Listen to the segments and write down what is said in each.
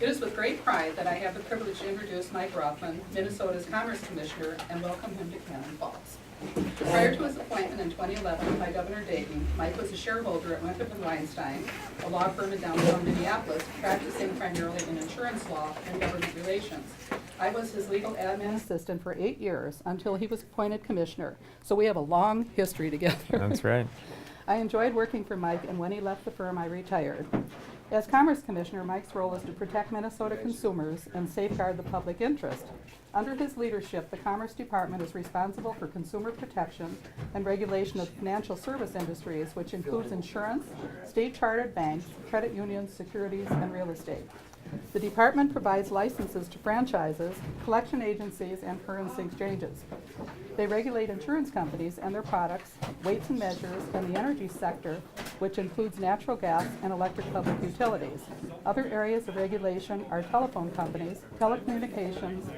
It is with great pride that I have the privilege to introduce Mike Rothman, Minnesota's Commerce Commissioner, and welcome him to Cannon Falls. Prior to his appointment in 2011 by Governor Dayton, Mike was a shareholder at Winthrop & Weinstein, a law firm in downtown Minneapolis, practicing primarily in insurance law and government relations. I was his legal admin assistant for 8 years until he was appointed commissioner, so we have a long history together. That's right. I enjoyed working for Mike, and when he left the firm, I retired. As Commerce Commissioner, Mike's role is to protect Minnesota consumers and safeguard the public interest. Under his leadership, the Commerce Department is responsible for consumer protection and regulation of financial service industries, which includes insurance, state-chartered banks, credit unions, securities, and real estate. The department provides licenses to franchises, collection agencies, and currency exchanges. They regulate insurance companies and their products, weights and measures, and the energy sector, which includes natural gas and electric public utilities. Other areas of regulation are telephone companies, telecommunications,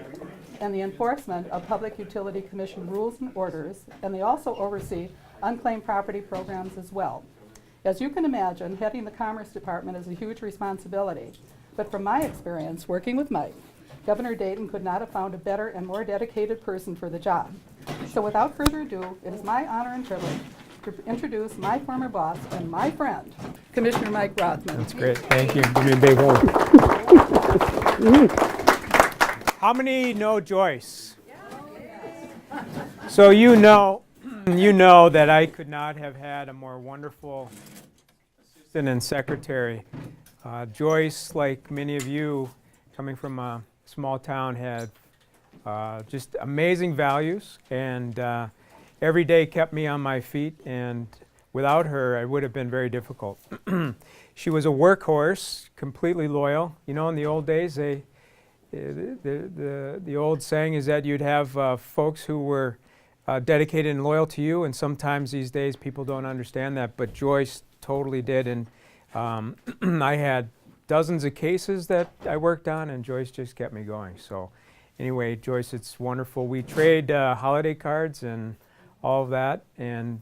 and the enforcement of Public Utility Commission rules and orders, and they also oversee unclaimed property programs as well. As you can imagine, heading the Commerce Department is a huge responsibility. But from my experience working with Mike, Governor Dayton could not have found a better and more dedicated person for the job. So without further ado, it is my honor and privilege to introduce my former boss and my friend, Commissioner Mike Rothman. That's great. Thank you. Give me a big hug. How many know Joyce? So you know that I could not have had a more wonderful assistant and secretary. Joyce, like many of you, coming from a small town, had just amazing values, and every day kept me on my feet, and without her it would have been very difficult. She was a workhorse, completely loyal. You know, in the old days, the old saying is that you'd have folks who were dedicated and loyal to you, and sometimes these days people don't understand that, but Joyce totally did. And I had dozens of cases that I worked on, and Joyce just kept me going. So anyway, Joyce, it's wonderful. We trade holiday cards and all of that, and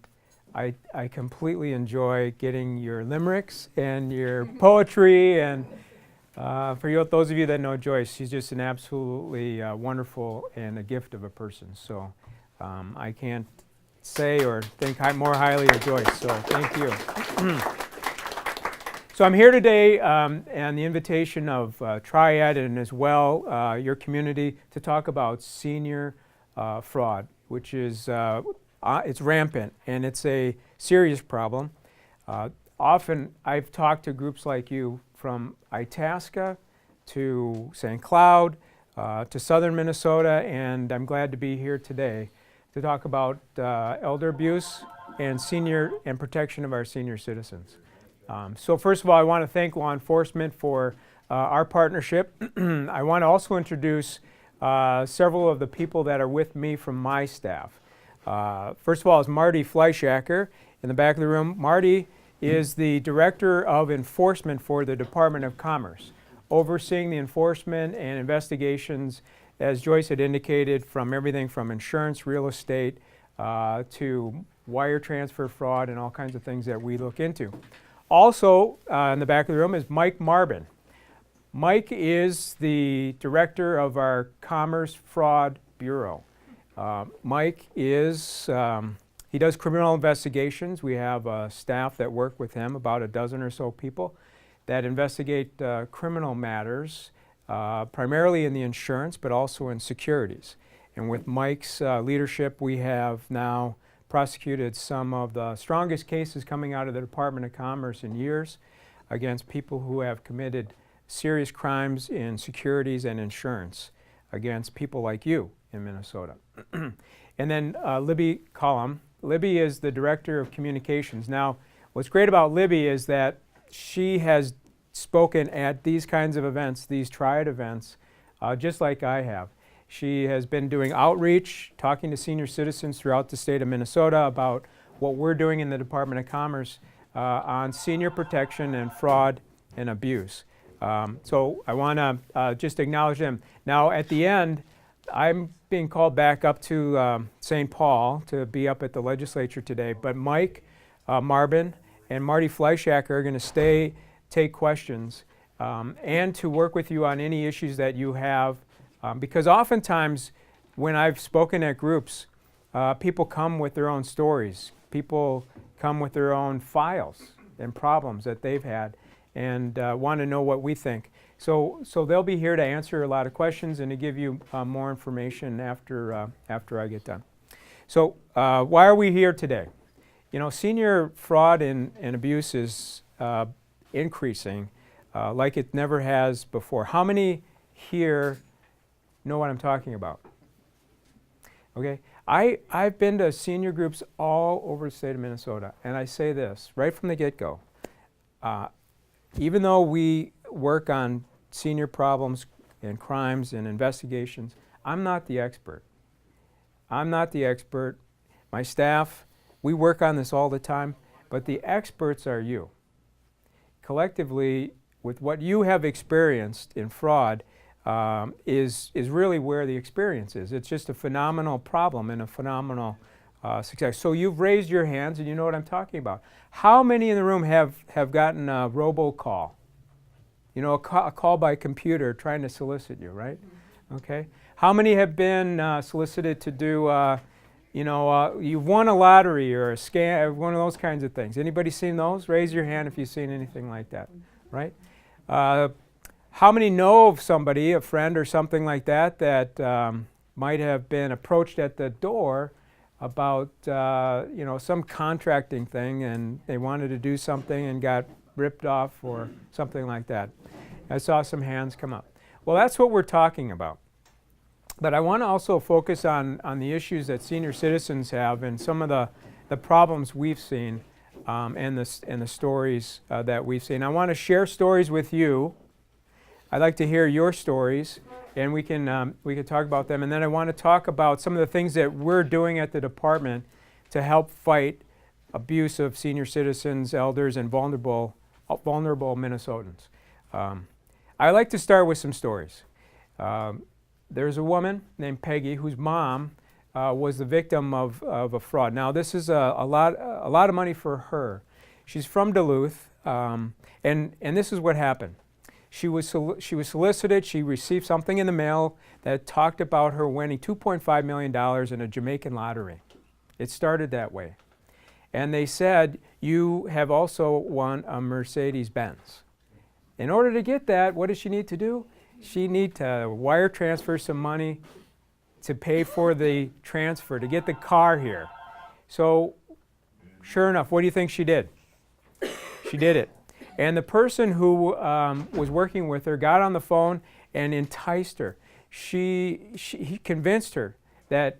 I completely enjoy getting your limericks and your poetry. And for you, those of you that know Joyce, she's just an absolutely wonderful and a gift of a person. So I can't say or think more highly of Joyce, so thank you. So I'm here today on the invitation of TRIAD and as well your community to talk about senior fraud, which is it's rampant and it's a serious problem. Often I've talked to groups like you from Itasca to St. Cloud to southern Minnesota, and I'm glad to be here today to talk about elder abuse and protection of our senior citizens. So first of all, I want to thank law enforcement for our partnership. I want to also introduce several of the people that are with me from my staff. First of all is Marty Fleischacker in the back of the room. Marty is the Director of Enforcement for the Department of Commerce, overseeing the enforcement and investigations, as Joyce had indicated, from everything from insurance, real estate, to wire transfer fraud and all kinds of things that we look into. Also in the back of the room is Mike Marbin. Mike is the director of our Commerce Fraud Bureau. Mike is, he does criminal investigations. We have staff that work with him, about a dozen or so people, that investigate criminal matters, primarily in the insurance, but also in securities. And with Mike's leadership, we have now prosecuted some of the strongest cases coming out of the Department of Commerce in years against people who have committed serious crimes in securities and insurance against people like you in Minnesota. And then Libby Cullum. Libby is the Director of Communications. Now, what's great about Libby is that she has spoken at these kinds of events, these TRIAD events, just like I have. She has been doing outreach, talking to senior citizens throughout the state of Minnesota about what we're doing in the Department of Commerce on senior protection and fraud and abuse. So I want to just acknowledge them. Now at the end, I'm being called back up to St. Paul to be up at the legislature today, but Mike Marbin and Marty Fleischacker are going to stay, take questions and to work with you on any issues that you have. Because oftentimes when I've spoken at groups, people come with their own stories. People come with their own files and problems that they've had and want to know what we think. So they'll be here to answer a lot of questions and to give you more information after I get done. So why are we here today? You know, senior fraud and abuse is increasing like it never has before. How many here know what I'm talking about? Okay, I've been to senior groups all over the state of Minnesota, and I say this right from the get-go. Even though we work on senior problems and crimes and investigations, I'm not the expert. I'm not the expert. My staff, we work on this all the time, but the experts are you. Collectively, with what you have experienced in fraud, is really where the experience is. It's just a phenomenal problem and a phenomenal success. So you've raised your hands and you know what I'm talking about. How many in the room have gotten a robocall? You know, a call by computer trying to solicit you, right? Okay. How many have been solicited to do, you've won a lottery or a scam, one of those kinds of things? Anybody seen those? Raise your hand if you've seen anything like that, right? How many know of somebody, a friend or something like that, that might have been approached at the door about, some contracting thing and they wanted to do something and got ripped off or something like that? I saw some hands come up. Well, that's what we're talking about. But I want to also focus on the issues that senior citizens have and some of the problems we've seen and the stories that we've seen. I want to share stories with you. I'd like to hear your stories, and we can talk about them. And then I want to talk about some of the things that we're doing at the department to help fight abuse of senior citizens, elders, and vulnerable Minnesotans. I like to start with some stories. There's a woman named Peggy whose mom was the victim of a fraud. Now, this is a lot of money for her. She's from Duluth, and this is what happened. She was solicited. She received something in the mail that talked about her winning $2.5 million in a Jamaican lottery. It started that way. And they said, you have also won a Mercedes-Benz. In order to get that, what does she need to do? She needs to wire transfer some money to pay for the transfer, to get the car here. So, sure enough, what do you think she did? She did it. And the person who was working with her got on the phone and enticed her. He convinced her that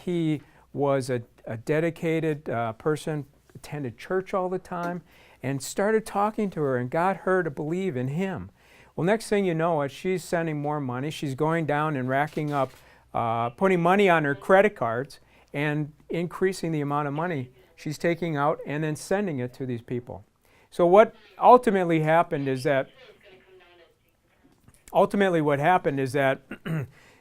he was a dedicated person, attended church all the time, and started talking to her and got her to believe in him. Well, next thing you know, she's sending more money. She's going down and racking up, putting money on her credit cards and increasing the amount of money she's taking out and then sending it to these people. So what ultimately happened is that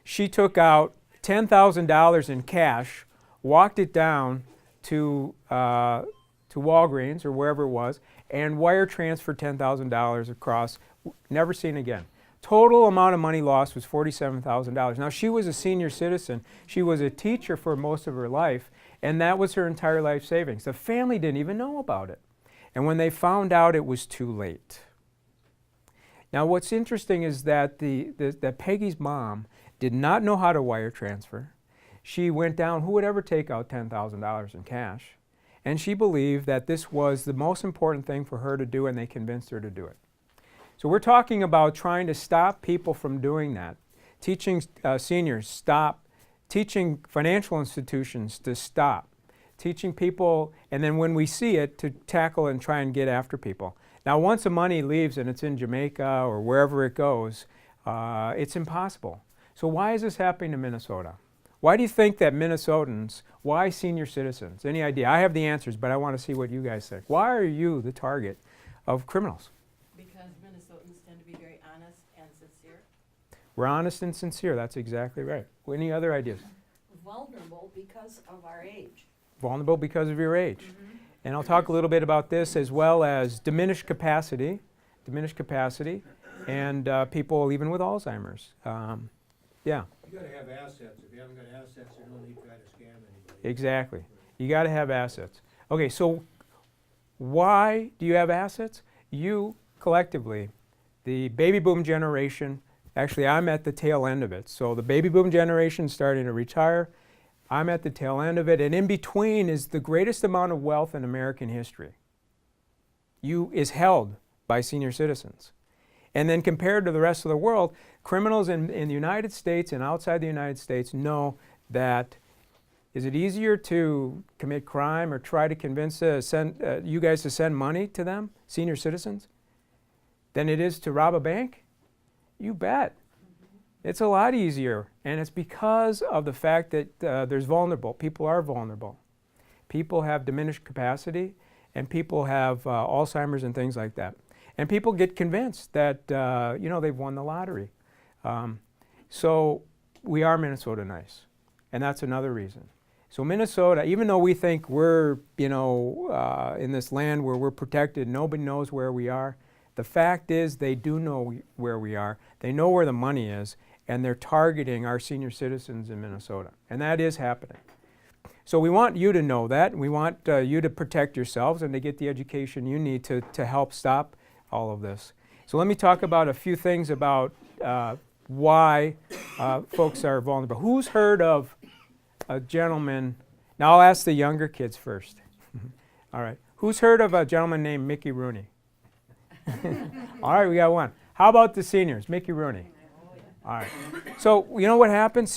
she took out $10,000 in cash, walked it down to Walgreens or wherever it was, and wire transferred $10,000 across, never seen again. Total amount of money lost was $47,000. Now, she was a senior citizen. She was a teacher for most of her life, and that was her entire life savings. The family didn't even know about it. And when they found out, it was too late. Now, what's interesting is that that Peggy's mom did not know how to wire transfer. She went down, who would ever take out $10,000 in cash? And she believed that this was the most important thing for her to do, and they convinced her to do it. So we're talking about trying to stop people from doing that, teaching seniors stop, teaching financial institutions to stop, teaching people, and then when we see it, to tackle and try and get after people. Now, once the money leaves and it's in Jamaica or wherever it goes, it's impossible. So why is this happening in Minnesota? Why do you think that Minnesotans, why senior citizens? Any idea? I have the answers, but I want to see what you guys think. Why are you the target of criminals? Because Minnesotans tend to be very honest and sincere. We're honest and sincere. That's exactly right. Any other ideas? Vulnerable because of our age. Vulnerable because of your age. Mm-hmm. And I'll talk a little bit about this, as well as diminished capacity. diminished capacity, and people even with Alzheimer's. Yeah, You gotta have assets. If you haven't got assets, there's no need to try to scam anybody. exactly. You got to have assets. Okay, so why do you have assets? You collectively, the baby boom generation, actually I'm at the tail end of it. So the baby boom generation starting to retire. I'm at the tail end of it, and in between is the greatest amount of wealth in American history. Is held by senior citizens. And then compared to the rest of the world, criminals in the United States and outside the United States know that is it easier to commit crime or try to convince you guys to send money to them, senior citizens, than it is to rob a bank? You bet. It's a lot easier, and it's because of the fact that people are vulnerable. People have diminished capacity, and people have Alzheimer's and things like that. And people get convinced that they've won the lottery. So we are Minnesota nice, and that's another reason. So Minnesota, even though we think we're in this land where we're protected, nobody knows where we are. The fact is they do know where we are. They know where the money is, and they're targeting our senior citizens in Minnesota, and that is happening. So we want you to know that, and we want you to protect yourselves and to get the education you need to help stop all of this. So let me talk about a few things about why folks are vulnerable. Who's heard of a gentleman? Now I'll ask the younger kids first. All right. Who's heard of a gentleman named Mickey Rooney? All right, we got one. How about the seniors? Mickey Rooney. All right. So you know what happened?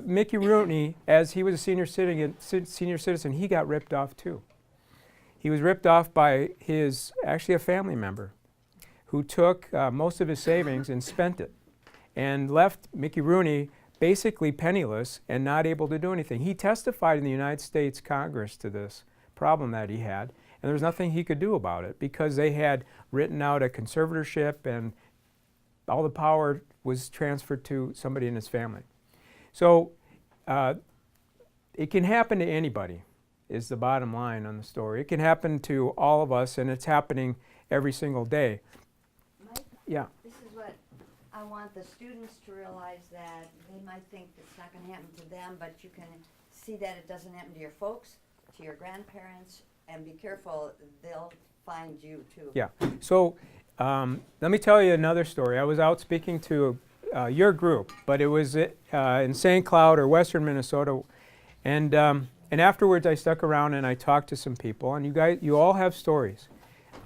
Mickey Rooney, as he was a senior citizen, he got ripped off too. He was ripped off by actually a family member who took most of his savings and spent it and left Mickey Rooney basically penniless and not able to do anything. He testified in the United States Congress to this problem that he had, and there was nothing he could do about it because they had written out a conservatorship and all the power was transferred to somebody in his family. So it can happen to anybody, is the bottom line on the story. It can happen to all of us, and it's happening every single day. Mike, Yeah. this is what I want the students to realize, that they might think it's not going to happen to them, but you can see that it doesn't happen to your folks, to your grandparents, and be careful, they'll find you too. Yeah. So let me tell you another story. I was out speaking to your group, but it was in St. Cloud or Western Minnesota, and afterwards I stuck around and I talked to some people, and you all have stories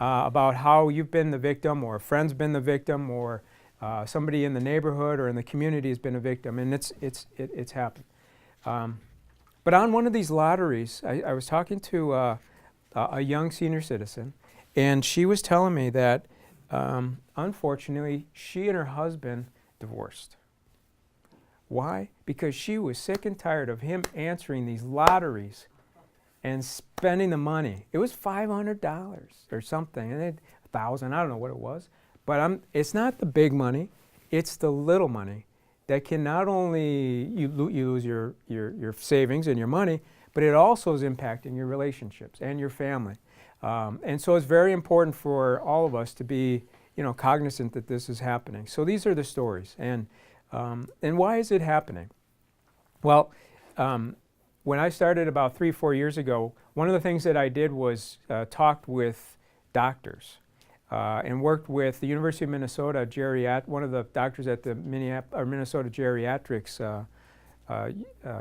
about how you've been the victim, or a friend's been the victim, or somebody in the neighborhood or in the community has been a victim, and it's happened. But on one of these lotteries, I was talking to a young senior citizen, and she was telling me that unfortunately she and her husband divorced. Why? Because she was sick and tired of him answering these lotteries and spending the money. It was $500 or something, and $1,000, I don't know what it was. But it's not the big money, it's the little money that can not only you lose your savings and your money, but it also is impacting your relationships and your family. And so it's very important for all of us to be cognizant that this is happening. So these are the stories. And why is it happening? Well, when I started about 3-4 years ago, one of the things that I did was talked with doctors and worked with the University of Minnesota one of the doctors at the Minnesota geriatrics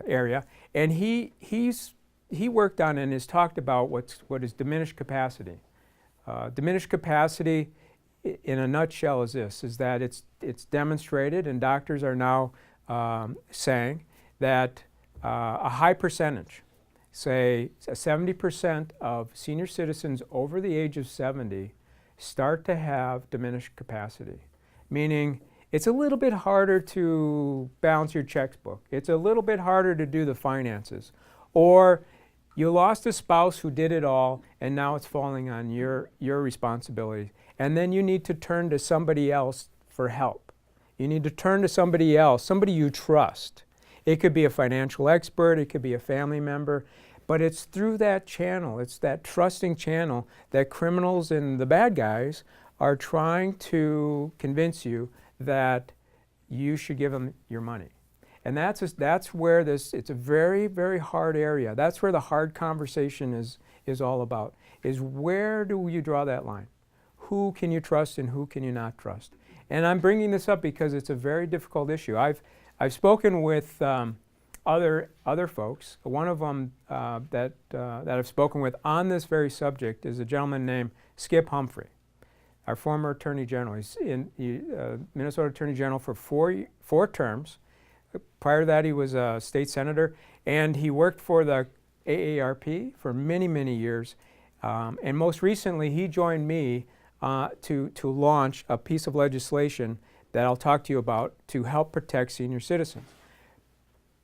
area, and he worked on and has talked about what is diminished capacity. Diminished capacity, in a nutshell, is that it's demonstrated, and doctors are now saying that a high percentage, say 70% of senior citizens over the age of 70 start to have diminished capacity, meaning it's a little bit harder to balance your checkbook. It's a little bit harder to do the finances. Or you lost a spouse who did it all, and now it's falling on your responsibilities. And then you need to turn to somebody else for help. You need to turn to somebody else, somebody you trust. It could be a financial expert, it could be a family member, but it's through that channel, it's that trusting channel that criminals and the bad guys are trying to convince you that you should give them your money. And that's where it's a very, very hard area. That's where the hard conversation is all about, is where do you draw that line? Who can you trust and who can you not trust? And I'm bringing this up because it's a very difficult issue. I've spoken with other folks. One of them that I've spoken with on this very subject is a gentleman named Skip Humphrey, our former Attorney General. He's Minnesota Attorney General for four terms. Prior to that, he was a state senator, and he worked for the AARP for many, many years. And most recently, he joined me to launch a piece of legislation that I'll talk to you about to help protect senior citizens.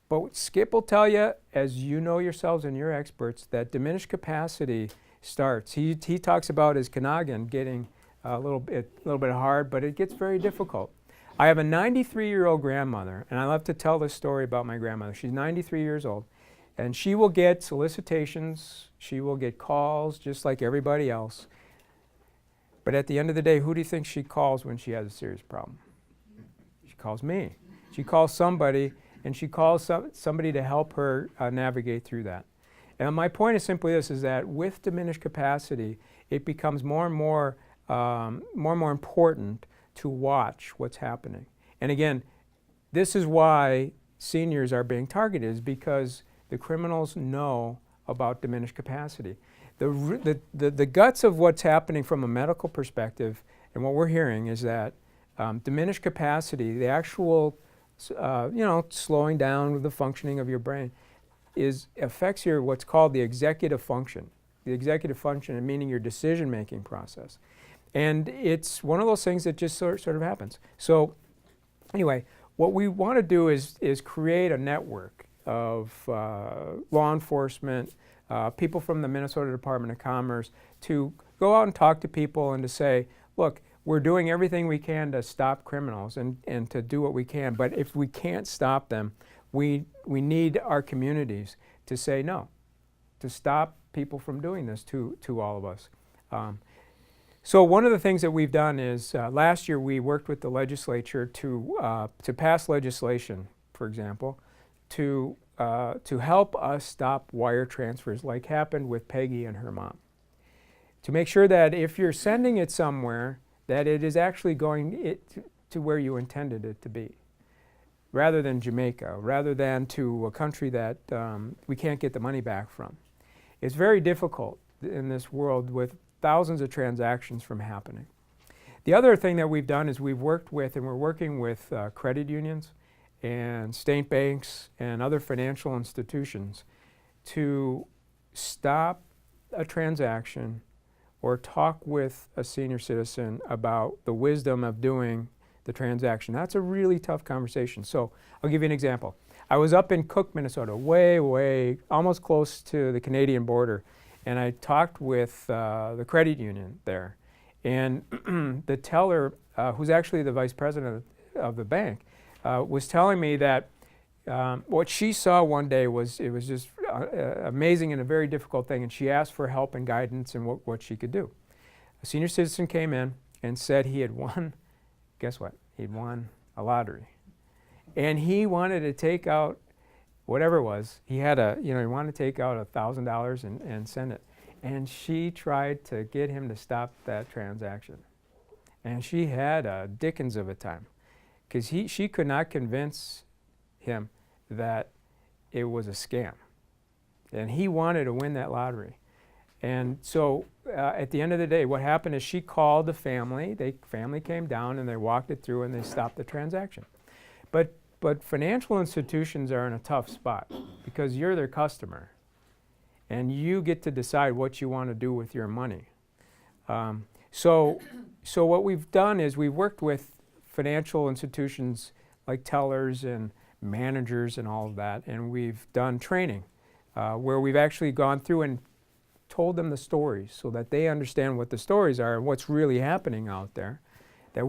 But Skip will tell you, as you know yourselves and you're experts, that diminished capacity starts. He talks about his Kanagin getting a little bit hard, but it gets very difficult. I have a 93-year-old grandmother, and I love to tell this story about my grandmother. She's 93 years old, and she will get solicitations, she will get calls just like everybody else. But at the end of the day, who do you think she calls when she has a serious problem? She calls me. She calls somebody, and she calls somebody to help her navigate through that. And my point is simply this, is that with diminished capacity, it becomes more and more important to watch what's happening. And again, this is why seniors are being targeted, is because the criminals know about diminished capacity. The guts of what's happening from a medical perspective, and what we're hearing is that diminished capacity, the actual slowing down of the functioning of your brain, affects your what's called the executive function. The executive function, meaning your decision-making process. And it's one of those things that just sort of happens. So anyway, what we want to do is create a network of law enforcement, people from the Minnesota Department of Commerce, to go out and talk to people and to say, look, we're doing everything we can to stop criminals and to do what we can. But if we can't stop them, we need our communities to say no, to stop people from doing this to all of us. So one of the things that we've done is last year we worked with the legislature to pass legislation, for example, to help us stop wire transfers like happened with Peggy and her mom. To make sure that if you're sending it somewhere, that it is actually going to where you intended it to be, rather than Jamaica, rather than to a country that we can't get the money back from. It's very difficult in this world with thousands of transactions from happening. The other thing that we've done is we've worked with, and we're working with credit unions and state banks and other financial institutions to stop a transaction or talk with a senior citizen about the wisdom of doing the transaction. That's a really tough conversation. So I'll give you an example. I was up in Cook, Minnesota, way, almost close to the Canadian border, and I talked with the credit union there. And the teller, who's actually the vice president of the bank, was telling me that what she saw one day was just amazing and a very difficult thing, and she asked for help and guidance and what she could do. A senior citizen came in and said he had won, guess what? He'd won a lottery. And he wanted to take out whatever it was. He had he wanted to take out $1,000 and send it. And she tried to get him to stop that transaction. And she had a dickens of a time, because she could not convince him that it was a scam. And he wanted to win that lottery. And so at the end of the day, what happened is she called the family. The family came down and they walked it through and they stopped the transaction. But financial institutions are in a tough spot because you're their customer and you get to decide what you want to do with your money. So what we've done is we've worked with financial institutions like tellers and managers and all of that, and we've done training where we've actually gone through and told them the stories so that they understand what the stories are and what's really happening out there, that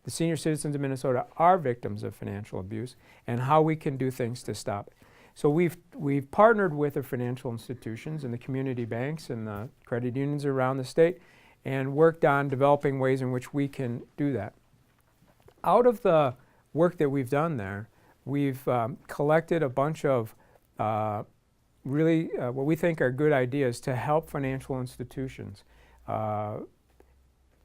the senior citizens of Minnesota are victims of financial abuse, and how we can do things to stop it. So we've partnered with the financial institutions and the community banks and the credit unions around the state, and worked on developing ways in which we can do that. Out of the work that we've done there, we've collected a bunch of really what we think are good ideas to help financial institutions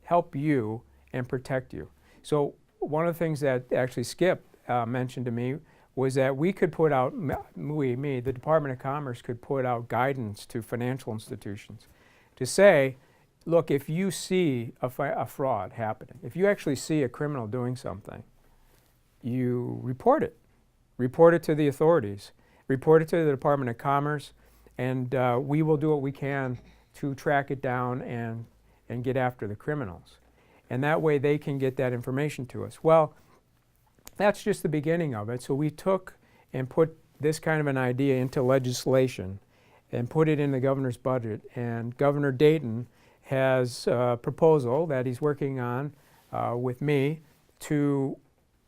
help you and protect you. So one of the things that actually Skip mentioned to me was that we could put out, the Department of Commerce could put out guidance to financial institutions to say, look, if you see a fraud happening, if you actually see a criminal doing something, you report it. Report it to the authorities. Report it to the Department of Commerce, and we will do what we can to track it down and get after the criminals. And that way they can get that information to us. Well, that's just the beginning of it. So we took and put this kind of an idea into legislation and put it in the governor's budget. And Governor Dayton has a proposal that he's working on with me to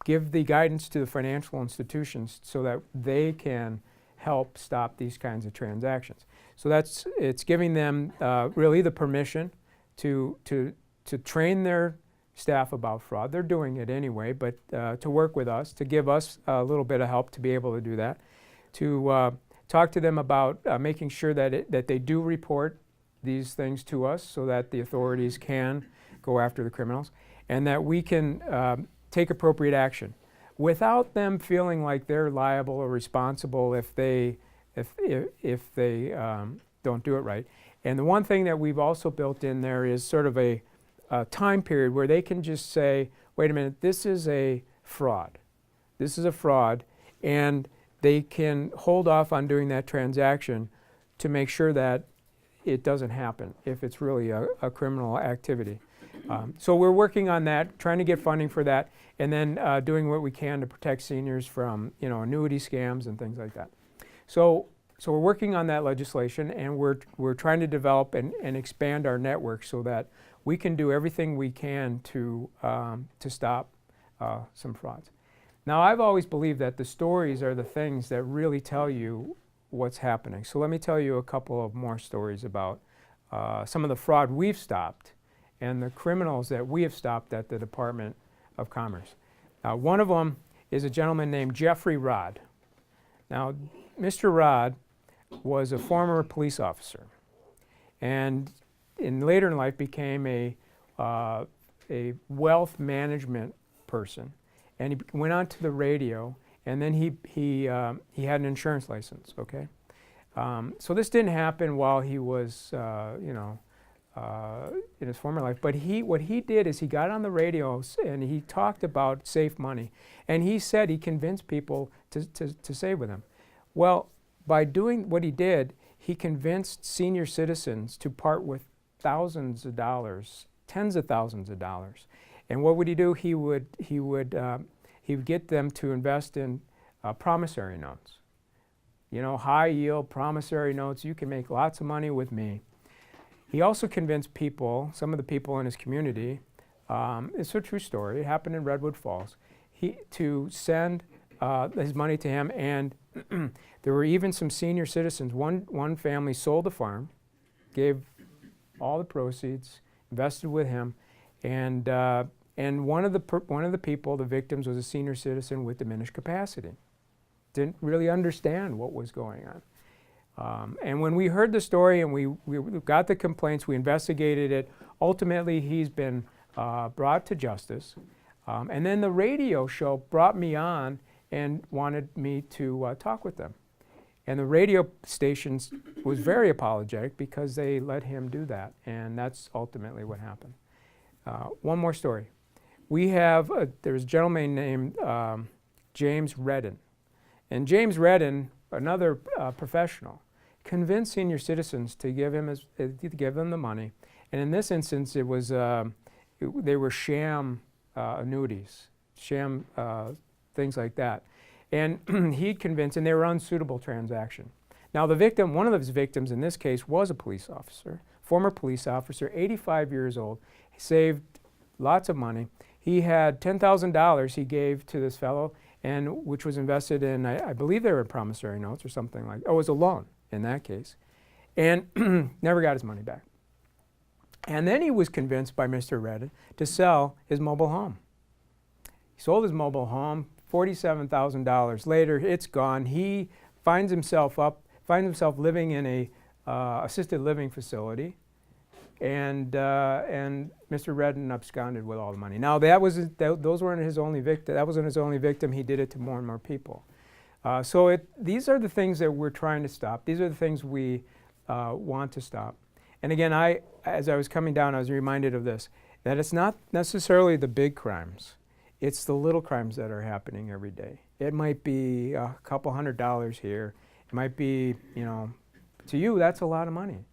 give the guidance to the financial institutions so that they can help stop these kinds of transactions. So it's giving them really the permission to train their staff about fraud. They're doing it anyway, but to work with us, to give us a little bit of help to be able to do that, to talk to them about making sure that they do report these things to us so that the authorities can go after the criminals, and that we can take appropriate action without them feeling like they're liable or responsible if they don't do it right. And the one thing that we've also built in there is sort of a time period where they can just say, wait a minute, this is a fraud. This is a fraud, and they can hold off on doing that transaction to make sure that it doesn't happen if it's really a criminal activity. So we're working on that, trying to get funding for that, and then doing what we can to protect seniors from annuity scams and things like that. So we're working on that legislation, and we're trying to develop and expand our network so that we can do everything we can to stop some frauds. Now, I've always believed that the stories are the things that really tell you what's happening. So let me tell you a couple of more stories about some of the fraud we've stopped and the criminals that we have stopped at the Department of Commerce. One of them is a gentleman named Jeffrey Rodd. Now, Mr. Rodd was a former police officer, and later in life became a wealth management person, and he went on to the radio, and then he had an insurance license. Okay, so this didn't happen while he was in his former life, but what he did is he got on the radio and he talked about safe money, and he said he convinced people to save with him. Well, by doing what he did, he convinced senior citizens to part with thousands of dollars, tens of thousands of dollars. And what would he do? He would get them to invest in promissory notes. High yield promissory notes. You can make lots of money with me. He also convinced people, some of the people in his community, it's a true story, it happened in Redwood Falls, to send his money to him, and there were even some senior citizens. One family sold the farm, gave all the proceeds, invested with him, and one of the people, the victims, was a senior citizen with diminished capacity. Didn't really understand what was going on. And when we heard the story and we got the complaints, we investigated it. Ultimately, he's been brought to justice. And then the radio show brought me on and wanted me to talk with them. And the radio stations was very apologetic because they let him do that. And that's ultimately what happened. One more story. There's a gentleman named James Redden. And James Redden, another professional, convinced senior citizens to give them the money. And in this instance, they were sham annuities, sham things like that. And he'd convinced, and they were unsuitable transaction. Now the victim, one of his victims in this case, was a police officer, former police officer, 85 years old. He saved lots of money. He had $10,000 he gave to this fellow, and which was invested in, I believe they were promissory notes or something like that. Oh, it was a loan in that case. And never got his money back. And then he was convinced by Mr. Redden to sell his mobile home. He sold his mobile home, $47,000 later, it's gone. He finds himself living in a assisted living facility, and Mr. Redden absconded with all the money. Now those weren't his only victim. That wasn't his only victim. He did it to more and more people. These are the things that we're trying to stop. These are the things we want to stop. And again, as I was coming down, I was reminded of this, that it's not necessarily the big crimes. It's the little crimes that are happening every day. It might be a couple $100 here. It might be, to you, that's a lot of money.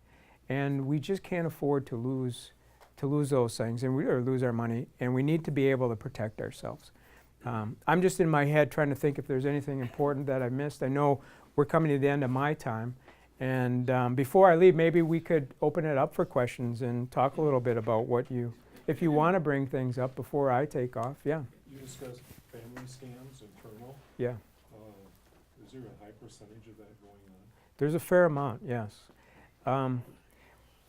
And we just can't afford to lose those things or lose our money, and we need to be able to protect ourselves. I'm just in my head trying to think if there's anything important that I missed. I know we're coming to the end of my time. And before I leave, maybe we could open it up for questions and talk a little bit about if you want to bring things up before I take off. Yeah. You discussed family scams and terminal. Yeah. Is there a high percentage of that going on? There's a fair amount, yes.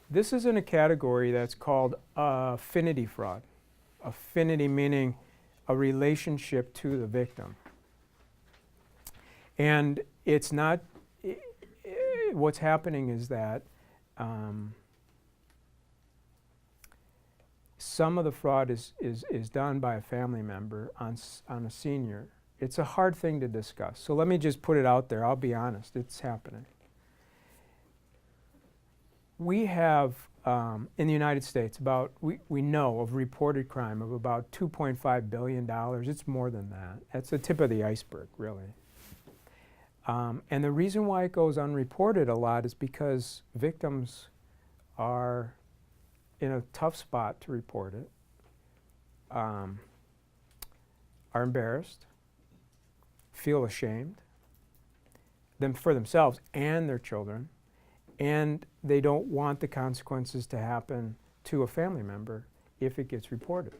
This is in a category that's called affinity fraud. Affinity meaning a relationship to the victim. And it's not, what's happening is that some of the fraud is done by a family member on a senior. It's a hard thing to discuss. So let me just put it out there. I'll be honest, it's happening. We have, in the United States, we know of reported crime of about $2.5 billion. It's more than that. That's the tip of the iceberg, really. And the reason why it goes unreported a lot is because victims are in a tough spot to report it, are embarrassed, feel ashamed for themselves and their children, and they don't want the consequences to happen to a family member if it gets reported.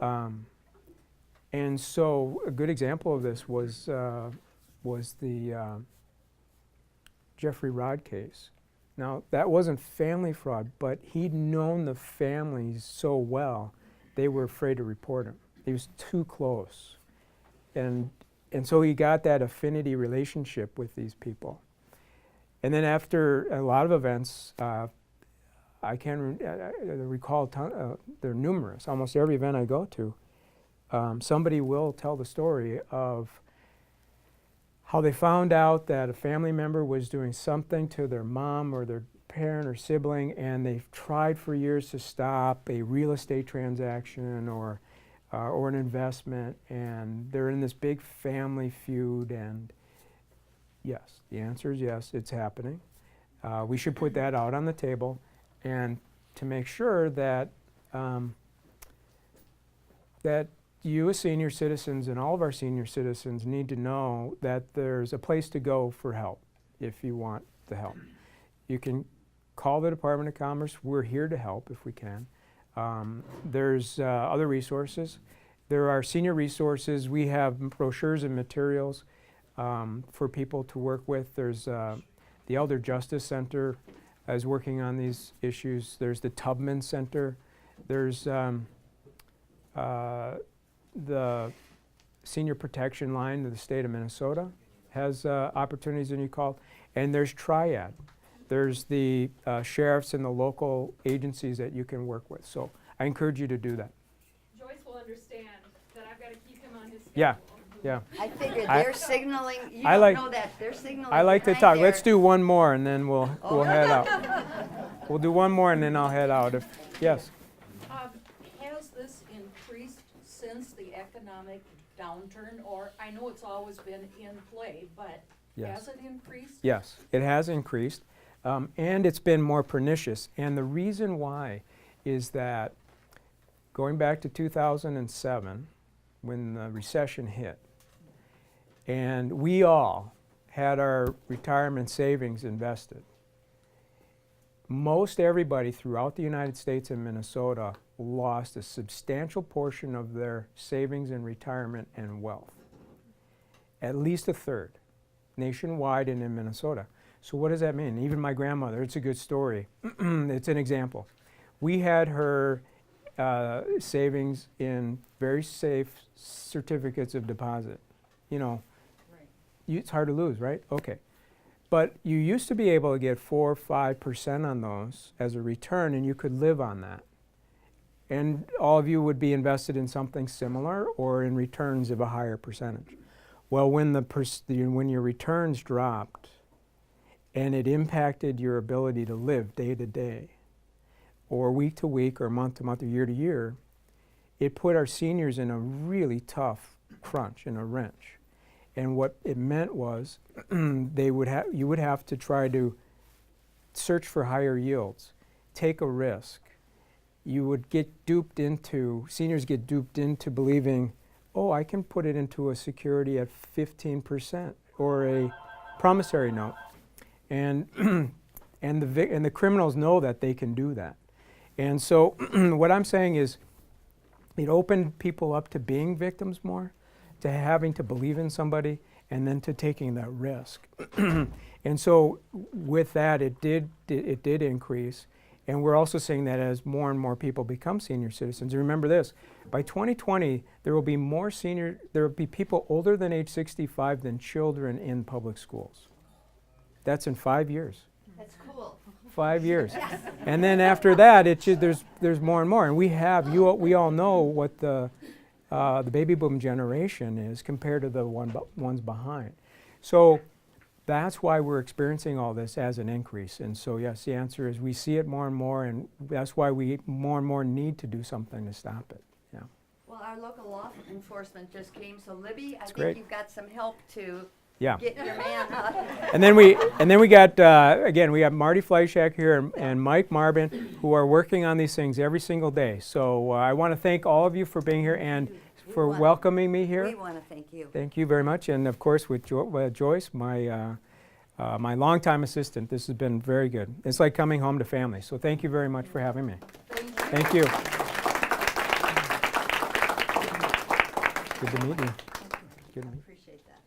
And so a good example of this was the Jeffrey Rod case. Now, that wasn't family fraud, but he'd known the families so well, they were afraid to report him. He was too close. And so he got that affinity relationship with these people. And then after a lot of events, I can recall, they're numerous, almost every event I go to, somebody will tell the story of how they found out that a family member was doing something to their mom or their parent or sibling, and they've tried for years to stop a real estate transaction or an investment, and they're in this big family feud. And yes, the answer is yes, it's happening. We should put that out on the table, and to make sure that that you as senior citizens and all of our senior citizens need to know that there's a place to go for help if you want the help. You can call the Department of Commerce. We're here to help if we can. There's other resources. There are senior resources. We have brochures and materials for people to work with. There's the Elder Justice Center is working on these issues. There's the Tubman Center. There's the Senior Protection Line of the state of Minnesota has opportunities that you call. And there's TRIAD. There's the sheriffs and the local agencies that you can work with. So I encourage you to do that. Joyce will understand that I've got to keep him on his schedule. Yeah, yeah. I figured I- they're signaling, you I don't like- know that, they're signaling I like to behind talk. there. Let's do one more and then we'll head out. We'll do one more and then I'll head out. Yes. Has this increased since the economic downturn, or I know it's always been in play, but Yes. has it increased? Yes, it has increased, and it's been more pernicious. And the reason why is that going back to 2007, when the recession hit, and we all had our retirement savings invested, most everybody throughout the United States and Minnesota lost a substantial portion of their savings and retirement and wealth. At least a third, nationwide and in Minnesota. So what does that mean? Even my grandmother, it's a good story. It's an example. We had her savings in very safe certificates of deposit. You know, Right. it's hard to lose, right? Okay. But you used to be able to get 4 or 5% on those as a return, and you could live on that. And all of you would be invested in something similar or in returns of a higher percentage. Well, when when your returns dropped and it impacted your ability to live day to day, or week to week, or month to month, or year to year, it put our seniors in a really tough crunch, in a wrench. And what it meant was you would have to try to search for higher yields, take a risk. You would seniors get duped into believing, oh, I can put it into a security at 15% or a promissory note. And, and the criminals know that they can do that. And so what I'm saying is it opened people up to being victims more, to having to believe in somebody, and then to taking that risk. And so with that, it did increase. And we're also seeing that as more and more people become senior citizens. Remember this, by 2020, there will be people older than age 65 than children in public schools. That's in 5 years. That's cool. 5 years. And then after that, there's more and more. And we all know what the baby boom generation is compared to the ones behind. So that's why we're experiencing all this as an increase. And so yes, the answer is we see it more and more, and that's why we more and more need to do something to stop it. Yeah. Well, our local law enforcement just came, so Libby, I think great. you've got some help to Yeah. get your man up. And then we got again, we got Marty Fleischak here and Mike Marbin, who are working on these things every single day. So I want to thank all of you for being here and for welcoming me here. We want to thank you. Thank you very much, and of course with Joyce, my longtime assistant. This has been very good. It's like coming home to family. So thank you very much for having me. Thank you. Good to meet you. Good to meet you. Appreciate that.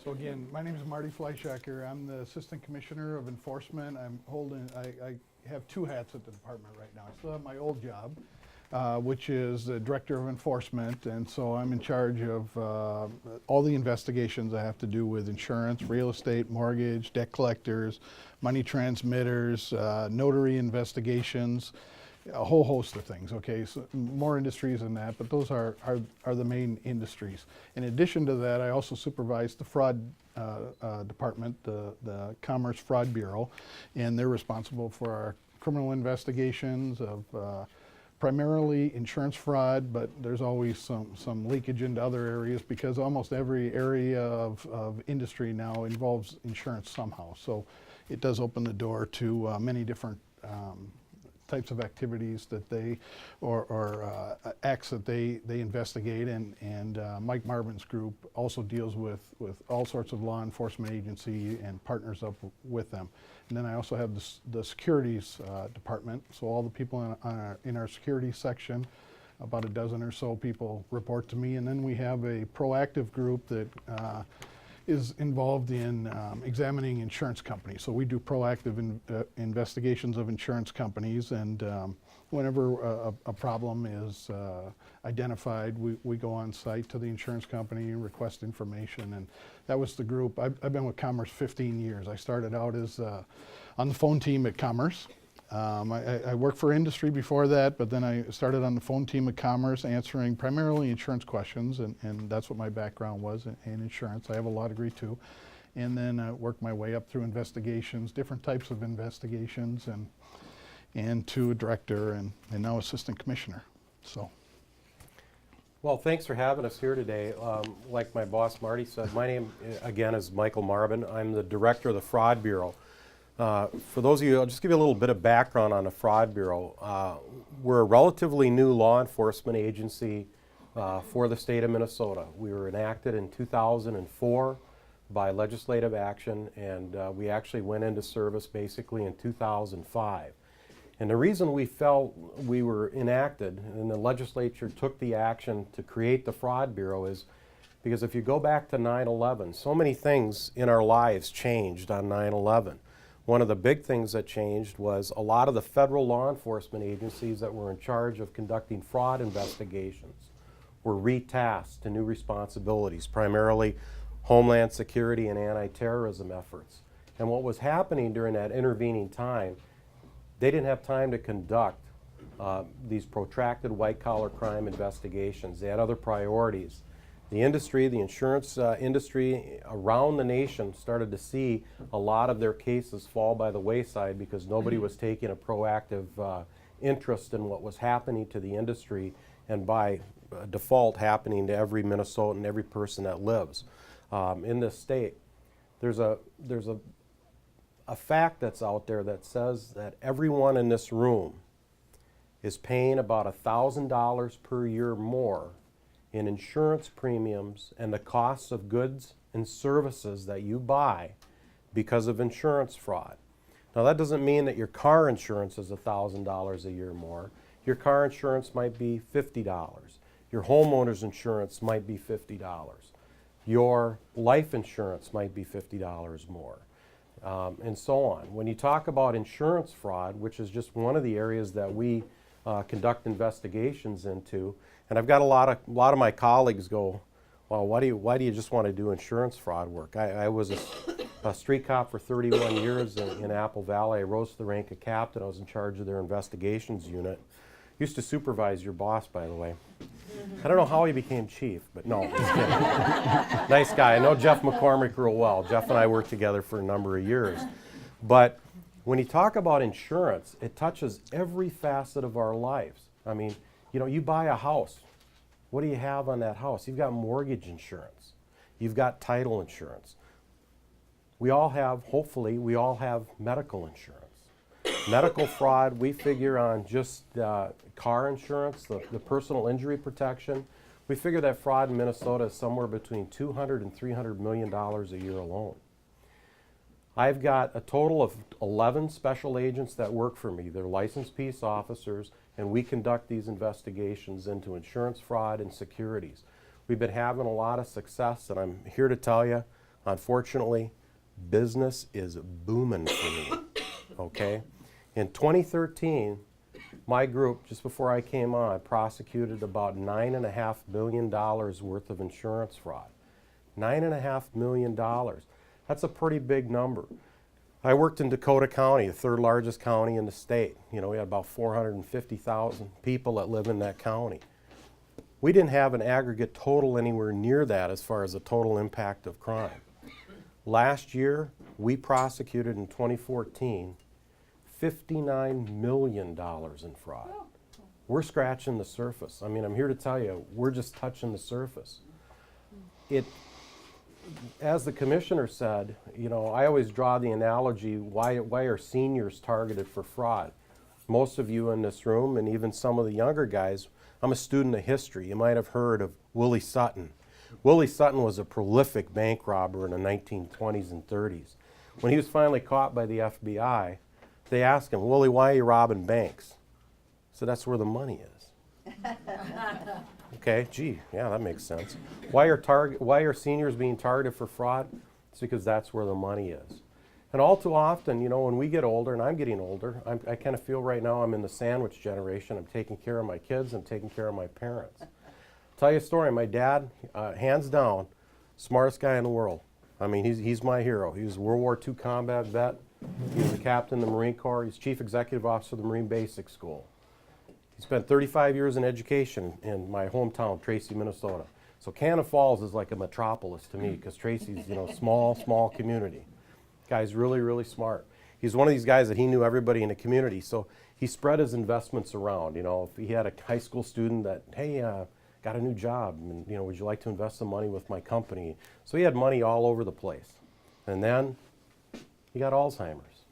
So again, my name is Marty Fleischacker. I'm the Assistant Commissioner of Enforcement. I have 2 hats at the department right now. I still have my old job, which is the Director of Enforcement, and so I'm in charge of all the investigations I have to do with insurance, real estate, mortgage, debt collectors, money transmitters, notary investigations, a whole host of things, okay? So more industries than that, but those are the main industries. In addition to that, I also supervise the fraud department, the Commerce Fraud Bureau, and they're responsible for our criminal investigations of primarily insurance fraud, but there's always some leakage into other areas because almost every area of industry now involves insurance somehow. So it does open the door to many different types of activities that they, or acts that they investigate, and Mike Marvin's group also deals with all sorts of law enforcement agency and partners up with them. And then I also have the securities department, so all the people in our security section, about a dozen or so people report to me, and then we have a proactive group that is involved in examining insurance companies. So we do proactive investigations of insurance companies, and whenever a problem is identified, we go on site to the insurance company and request information. And that was the group. I've been with Commerce 15 years. I started out as on the phone team at Commerce. I worked for industry before that, but then I started on the phone team at Commerce answering primarily insurance questions, and that's what my background was in insurance. I have a law degree too. And then I worked my way up through investigations, different types of investigations, and to a director and now assistant commissioner. So. Well, thanks for having us here today. Like my boss Marty said, my name again is Michael Marbin. I'm the director of the Fraud Bureau. For those of you, I'll just give you a little bit of background on the Fraud Bureau. We're a relatively new law enforcement agency for the state of Minnesota. We were enacted in 2004 by legislative action, and we actually went into service basically in 2005. And the reason we felt we were enacted and the legislature took the action to create the Fraud Bureau is because if you go back to 9/11, so many things in our lives changed on 9/11. One of the big things that changed was a lot of the federal law enforcement agencies that were in charge of conducting fraud investigations were retasked to new responsibilities, primarily Homeland Security and anti-terrorism efforts. And what was happening during that intervening time, they didn't have time to conduct these protracted white-collar crime investigations. They had other priorities. The industry, the insurance industry around the nation started to see a lot of their cases fall by the wayside because nobody was taking a proactive interest in what was happening to the industry and by default happening to every Minnesotan, every person that lives in this state. There's a fact that's out there that says that everyone in this room is paying about $1,000 per year more in insurance premiums and the costs of goods and services that you buy because of insurance fraud. Now that doesn't mean that your car insurance is $1,000 a year more. Your car insurance might be $50. Your homeowner's insurance might be $50. Your life insurance might be $50 more, and so on. When you talk about insurance fraud, which is just one of the areas that we conduct investigations into, and I've got a lot of my colleagues go, well, why do you just want to do insurance fraud work? I was a street cop for 31 years in Apple Valley. I rose to the rank of captain. I was in charge of their investigations unit. Used to supervise your boss, by the way. I don't know how he became chief, but no, just kidding. Nice guy. I know Jeff McCormick real well. Jeff and I worked together for a number of years. But when you talk about insurance, it touches every facet of our lives. I mean, you know, you buy a house. What do you have on that house? You've got mortgage insurance. You've got title insurance. We all have, hopefully, we all have medical insurance. Medical fraud, we figure on just car insurance, the personal injury protection. We figure that fraud in Minnesota is somewhere between $200 and $300 million a year alone. I've got a total of 11 special agents that work for me. They're licensed peace officers, and we conduct these investigations into insurance fraud and securities. We've been having a lot of success, and I'm here to tell you, unfortunately, business is booming for me, okay? In 2013, my group, just before I came on, prosecuted about $9.5 million worth of insurance fraud. $9.5 million. That's a pretty big number. I worked in Dakota County, the third largest county in the state. You know, we had about 450,000 people that live in that county. We didn't have an aggregate total anywhere near that as far as the total impact of crime. Last year, we prosecuted in 2014 $59 million in fraud. We're scratching the surface. I mean, I'm here to tell you, we're just touching the surface. As the commissioner said, you know, I always draw the analogy, why are seniors targeted for fraud? Most of you in this room, and even some of the younger guys, I'm a student of history. You might have heard of Willie Sutton. Willie Sutton was a prolific bank robber in the 1920s and 30s. When he was finally caught by the FBI, they asked him, Willie, why are you robbing banks? So that's where the money is. Okay, gee, yeah, that makes sense. Why are seniors being targeted for fraud? It's because that's where the money is. And all too often, you know, when we get older, and I'm getting older, I kind of feel right now I'm in the sandwich generation. I'm taking care of my kids, I'm taking care of my parents. Tell you a story, my dad, hands down, smartest guy in the world. I mean, he's my hero. He was a World War II combat vet. He was a captain in the Marine Corps. He's chief executive officer of the Marine Basic School. He spent 35 years in education in my hometown, Tracy, Minnesota. So Cannon Falls is like a metropolis to me because Tracy's, you know, small community. Guy's really, really smart. He's one of these guys that he knew everybody in the community. So he spread his investments around. You know, if he had a high school student that, hey, got a new job, and, you know, would you like to invest some money with my company? So he had money all over the place. And then he got Alzheimer's.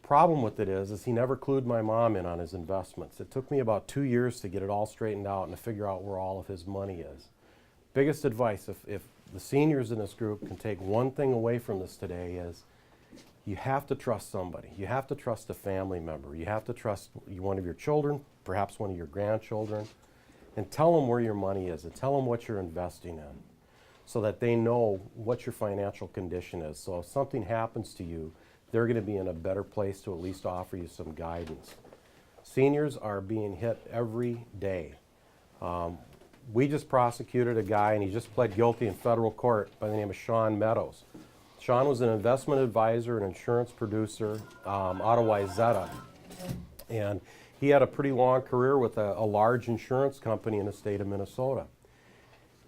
Problem with it is he never clued my mom in on his investments. It took me about 2 years to get it all straightened out and to figure out where all of his money is. Biggest advice, if the seniors in this group can take one thing away from this today, is you have to trust somebody. You have to trust a family member. You have to trust one of your children, perhaps one of your grandchildren, and tell them where your money is and tell them what you're investing in. so that they know what your financial condition is. So if something happens to you, they're going to be in a better place to at least offer you some guidance. Seniors are being hit every day. We just prosecuted a guy, and he just pled guilty in federal court, by the name of Sean Meadows. Sean was an investment advisor and insurance producer out of Wayzata. And he had a pretty long career with a large insurance company in the state of Minnesota.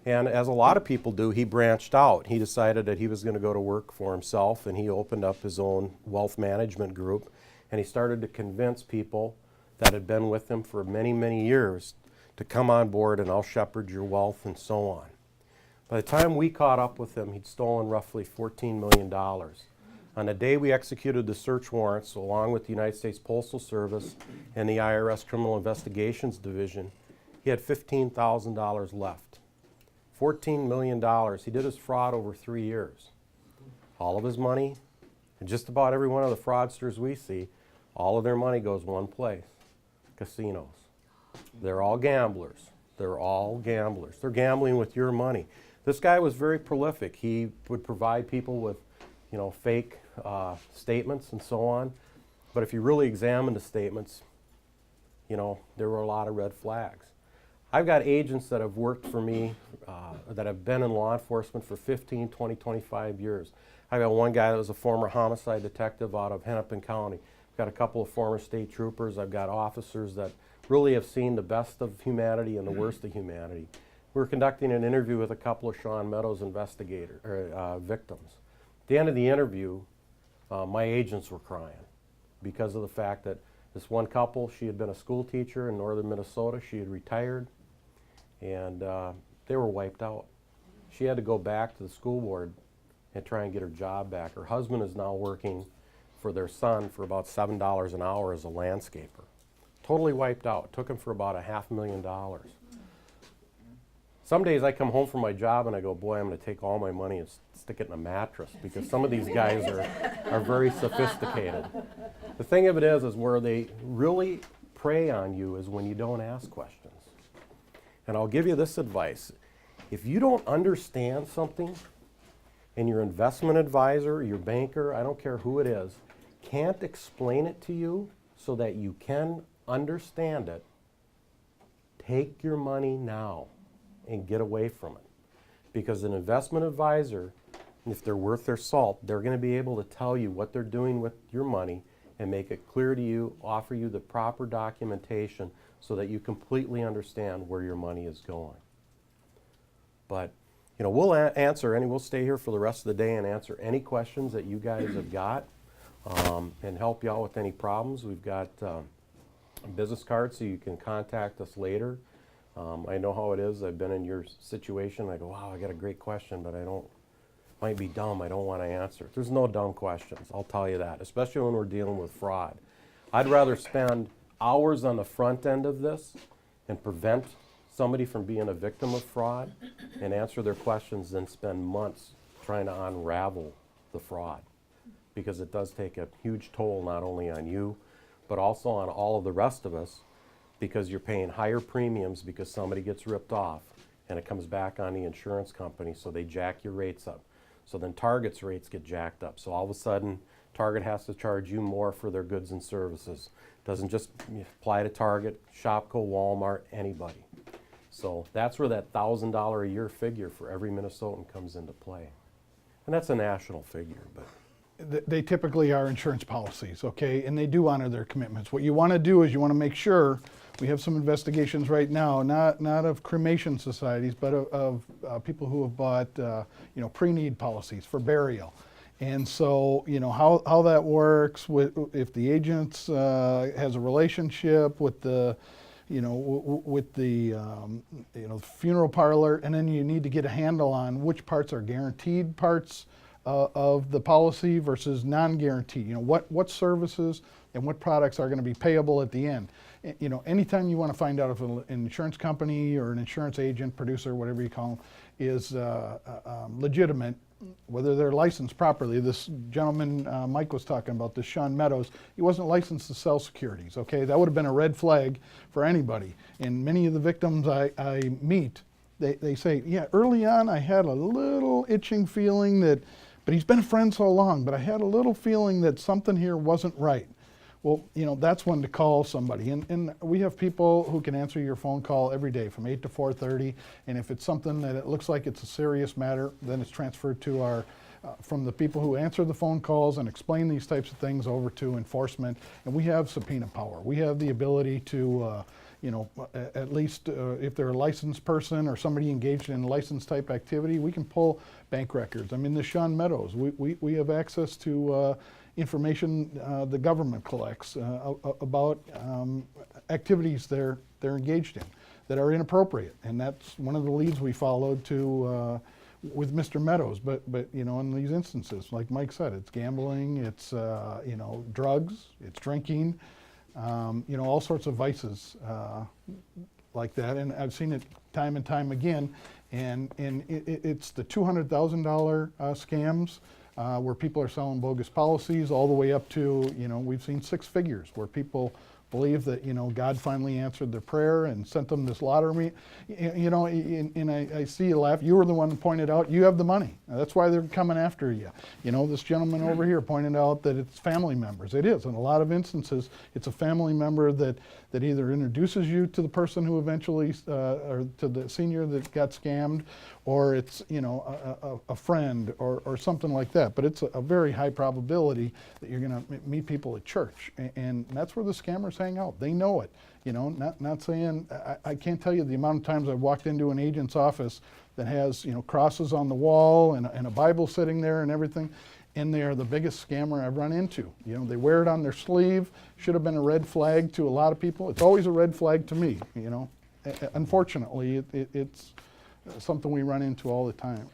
And as a lot of people do, he branched out. He decided that he was going to go to work for himself, and he opened up his own wealth management group, and he started to convince people that had been with him for many, many years to come on board, and I'll shepherd your wealth and so on. By the time we caught up with him, he'd stolen roughly $14 million. On the day we executed the search warrants, along with the United States Postal Service and the IRS Criminal Investigations Division, he had $15,000 left. $14 million. He did his fraud over 3 years. All of his money, and just about every one of the fraudsters we see, all of their money goes one place: casinos. They're all gamblers. They're all gamblers. They're gambling with your money. This guy was very prolific. He would provide people with, fake statements and so on. But if you really examine the statements, there were a lot of red flags. I've got agents that have worked for me that have been in law enforcement for 15, 20, 25 years. I've got one guy that was a former homicide detective out of Hennepin County. I've got a couple of former state troopers. I've got officers that really have seen the best of humanity and the worst of humanity. We were conducting an interview with a couple of Sean Meadows victims. At the end of the interview, my agents were crying because of the fact that this one couple, she had been a school teacher in northern Minnesota. She had retired, and they were wiped out. She had to go back to the school board and try and get her job back. Her husband is now working for their son for about $7 an hour as a landscaper. Totally wiped out. Took him for about $500,000. Some days I come home from my job and I go, boy, I'm going to take all my money and stick it in a mattress, because some of these guys are very sophisticated. The thing of it is where they really prey on you is when you don't ask questions. And I'll give you this advice. If you don't understand something, and your investment advisor, your banker, I don't care who it is, can't explain it to you so that you can understand it, take your money now and get away from it. Because an investment advisor, if they're worth their salt, they're going to be able to tell you what they're doing with your money and make it clear to you, offer you the proper documentation so that you completely understand where your money is going. But we'll we'll stay here for the rest of the day and answer any questions that you guys have got, and help you out with any problems. We've got business cards so you can contact us later. I know how it is. I've been in your situation. I go, wow, I got a great question, but might be dumb. I don't want to answer it. There's no dumb questions, I'll tell you that, especially when we're dealing with fraud. I'd rather spend hours on the front end of this and prevent somebody from being a victim of fraud and answer their questions than spend months trying to unravel the fraud, because it does take a huge toll not only on you but also on all of the rest of us, because you're paying higher premiums because somebody gets ripped off and it comes back on the insurance company, so they jack your rates up. So then Target's rates get jacked up. So all of a sudden Target has to charge you more for their goods and services. Doesn't just apply to Target, Shopko, Walmart, anybody. So that's where that $1,000 a year figure for every Minnesotan comes into play. And that's a national figure, but They typically are insurance policies, okay, and they do honor their commitments. What you want to do is you want to make sure, we have some investigations right now, not of cremation societies, but of people who have bought, pre-need policies for burial. And so, how that works, if the agent has a relationship with the, funeral parlor, and then you need to get a handle on which parts are guaranteed parts of the policy versus non-guaranteed. What services and what products are going to be payable at the end. Anytime you want to find out if an insurance company or an insurance agent, producer, whatever you call them, is legitimate, whether they're licensed properly. This gentleman Mike was talking about, this Sean Meadows, he wasn't licensed to sell securities, okay? That would have been a red flag for anybody. And many of the victims I meet, they say, yeah, early on I had a little itching feeling that, but he's been a friend so long, but I had a little feeling that something here wasn't right. Well, you know, that's when to call somebody. And we have people who can answer your phone call every day from 8 to 4:30. And if it's something that it looks like it's a serious matter, then it's transferred to our, from the people who answer the phone calls and explain these types of things over to enforcement. And we have subpoena power. We have the ability to, you know, at least if they're a licensed person or somebody engaged in license type activity, we can pull bank records. I mean, the Sean Meadows, we have access to information the government collects about activities they're engaged in that are inappropriate, and that's one of the leads we followed to with Mr. Meadows. But you know, in these instances, like Mike said, it's gambling, it's you know, drugs, it's drinking, you know, all sorts of vices like that, and I've seen it time and time again. And it's the $200,000 scams. Where people are selling bogus policies, all the way up to, you know, we've seen 6 figures where people believe that, you know, God finally answered their prayer and sent them this lottery. You know, and I see you laugh. You were the one who pointed out you have the money. That's why they're coming after you. You know, this gentleman over here pointed out that it's family members. It is. In a lot of instances, it's a family member that either introduces you to the person who eventually, or to the senior that got scammed, or it's, you know, a friend or something like that. But it's a very high probability that you're going to meet people at church. And that's where the scammers hang out. They know it. You know, not saying, I can't tell you the amount of times I've walked into an agent's office that has, you know, crosses on the wall and a Bible sitting there and everything. And they are the biggest scammer I've run into. You know, they wear it on their sleeve. Should have been a red flag to a lot of people. It's always a red flag to me, you know. Unfortunately, it's something we run into all the time.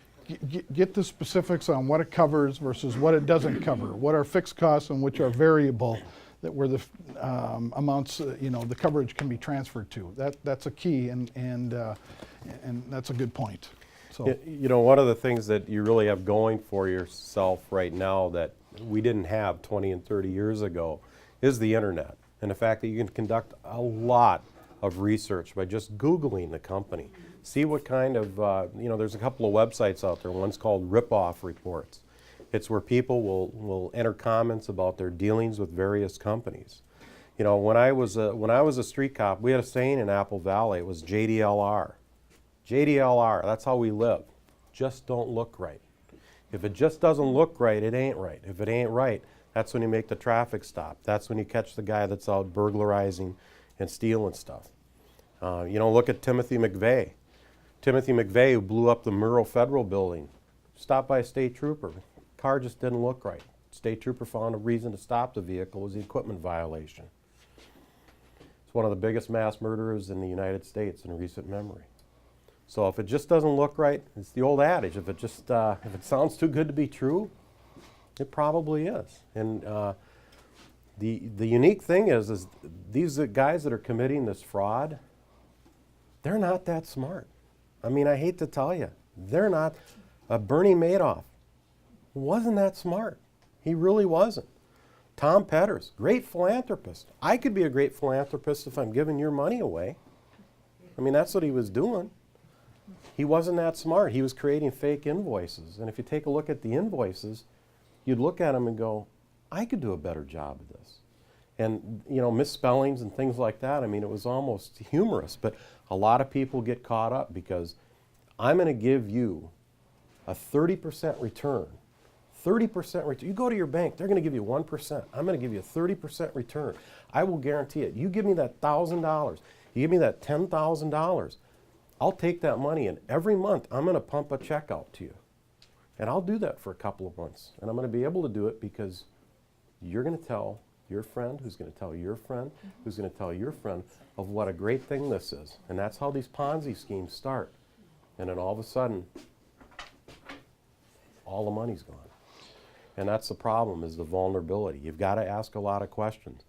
Get the specifics on what it covers versus what it doesn't cover, what are fixed costs and which are variable, that where the amounts, you know, the coverage can be transferred to. That's a key, and that's a good point. So. You know, one of the things that you really have going for yourself right now that we didn't have 20 and 30 years ago is the internet, and the fact that you can conduct a lot of research by just Googling the company. See what kind of, you know, there's a couple of websites out there. One's called Rip-Off Reports. It's where people will enter comments about their dealings with various companies. You know, when I was a street cop, we had a saying in Apple Valley. It was JDLR. JDLR, that's how we live. Just don't look right. If it just doesn't look right, it ain't right. If it ain't right, that's when you make the traffic stop. That's when you catch the guy that's out burglarizing and stealing stuff. You know, look at Timothy McVeigh. Timothy McVeigh, who blew up the Murrow Federal Building, stopped by a state trooper. Car just didn't look right. State trooper found a reason to stop the vehicle. It was the equipment violation. It's one of the biggest mass murderers in the United States in recent memory. So if it just doesn't look right, it's the old adage, if it sounds too good to be true, it probably is. And the unique thing is these guys that are committing this fraud, they're not that smart. I mean, I hate to tell you, they're not. Bernie Madoff wasn't that smart. He really wasn't. Tom Petters, great philanthropist. I could be a great philanthropist if I'm giving your money away. I mean, that's what he was doing. He wasn't that smart. He was creating fake invoices. And if you take a look at the invoices, you'd look at them and go, I could do a better job of this. And, you know, misspellings and things like that, I mean, it was almost humorous. But a lot of people get caught up because I'm going to give you a 30% return. 30% return. You go to your bank, they're going to give you 1%. I'm going to give you a 30% return. I will guarantee it. You give me that $1,000. You give me that $10,000. I'll take that money, and every month I'm going to pump a check out to you. And I'll do that for a couple of months. And I'm going to be able to do it because you're going to tell your friend, who's going to tell your friend, who's going to tell your friend of what a great thing this is. And that's how these Ponzi schemes start. And then all of a sudden, all the money's gone. And that's the problem, is the vulnerability. You've got to ask a lot of questions.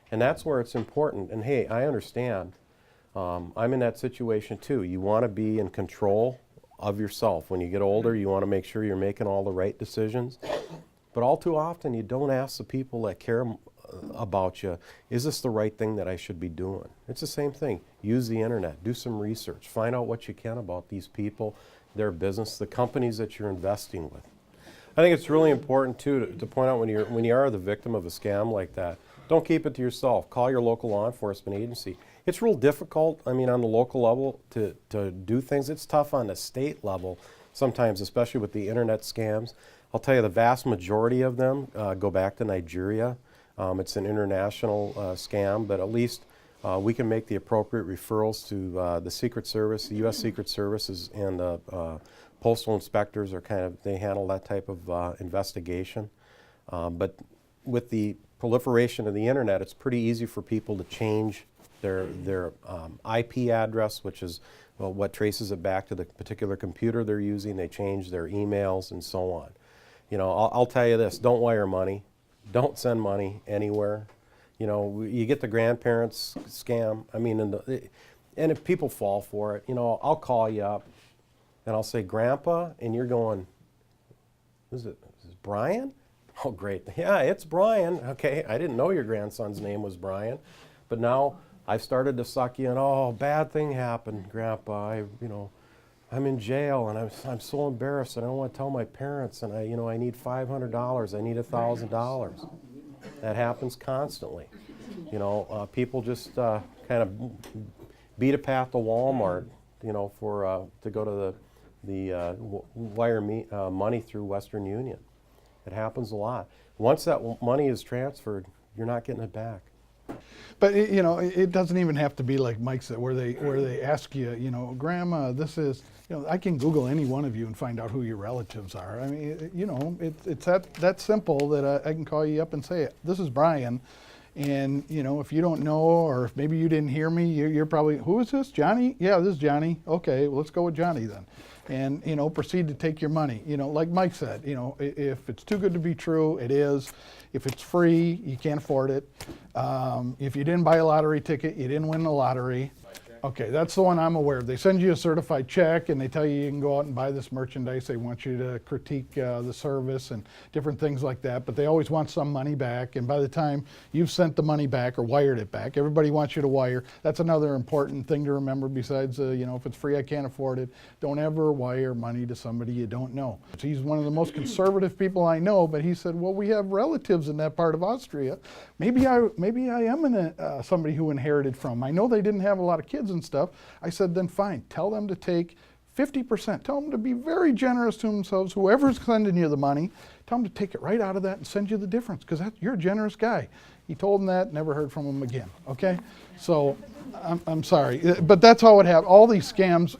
And that's where it's important. And hey, I understand. I'm in that situation too. You want to be in control of yourself. When you get older, you want to make sure you're making all the right decisions. But all too often, you don't ask the people that care about you. Is this the right thing that I should be doing? It's the same thing. Use the internet, do some research, find out what you can about these people, their business, the companies that you're investing with. I think it's really important too to point out when you are the victim of a scam like that, don't keep it to yourself. Call your local law enforcement agency. It's real difficult, I mean, on the local level to do things. It's tough on the state level sometimes, especially with the internet scams. I'll tell you the vast majority of them go back to Nigeria. It's an international scam, but at least we can make the appropriate referrals to the Secret Service, the U.S. Secret Services, and postal inspectors are they handle that type of investigation. But with the proliferation of the internet, it's pretty easy for people to change their IP address, which is what traces it back to the particular computer they're using. They change their emails and so on. You know, I'll tell you this, don't wire money. Don't send money anywhere. You know, you get the grandparents scam. I mean, and if people fall for it, you know, I'll call you up and I'll say, Grandpa, and you're going, is it Brian? Oh, great. Yeah, it's Brian. Okay, I didn't know your grandson's name was Brian. But now I've started to suck you in. Oh, bad thing happened, Grandpa. I'm in jail and I'm so embarrassed and I don't want to tell my parents and I need $500. I need $1,000. That happens constantly. You know, people just kind of beat a path to Walmart, you know, to go to wire money through Western Union. It happens a lot. Once that money is transferred, you're not getting it back. But it doesn't even have to be like Mike said, where they ask you, Grandma, this is, I can Google any one of you and find out who your relatives are. I mean, it's that simple that I can call you up and say, this is Brian, and if you don't know, or if maybe you didn't hear me, you're probably, who is this, Johnny? Yeah, this is Johnny. Okay, well, let's go with Johnny then. And proceed to take your money. Like Mike said, if it's too good to be true, it is. If it's free, you can't afford it. If you didn't buy a lottery ticket, you didn't win the lottery. Okay, that's the one I'm aware of. They send you a certified check and they tell you can go out and buy this merchandise. They want you to critique the service and different things like that, but they always want some money back. And by the time you've sent the money back or wired it back, everybody wants you to wire. That's another important thing to remember besides, if it's free, I can't afford it. Don't ever wire money to somebody you don't know. He's one of the most conservative people I know, but he said, well, we have relatives in that part of Austria. Maybe I am somebody who inherited from. I know they didn't have a lot of kids and stuff. I said, then fine, tell them to take 50%. Tell them to be very generous to themselves. Whoever's sending you the money, tell them to take it right out of that and send you the difference, because you're a generous guy. He told them that, never heard from him again, okay? So, I'm sorry, but that's how it happened. All these scams,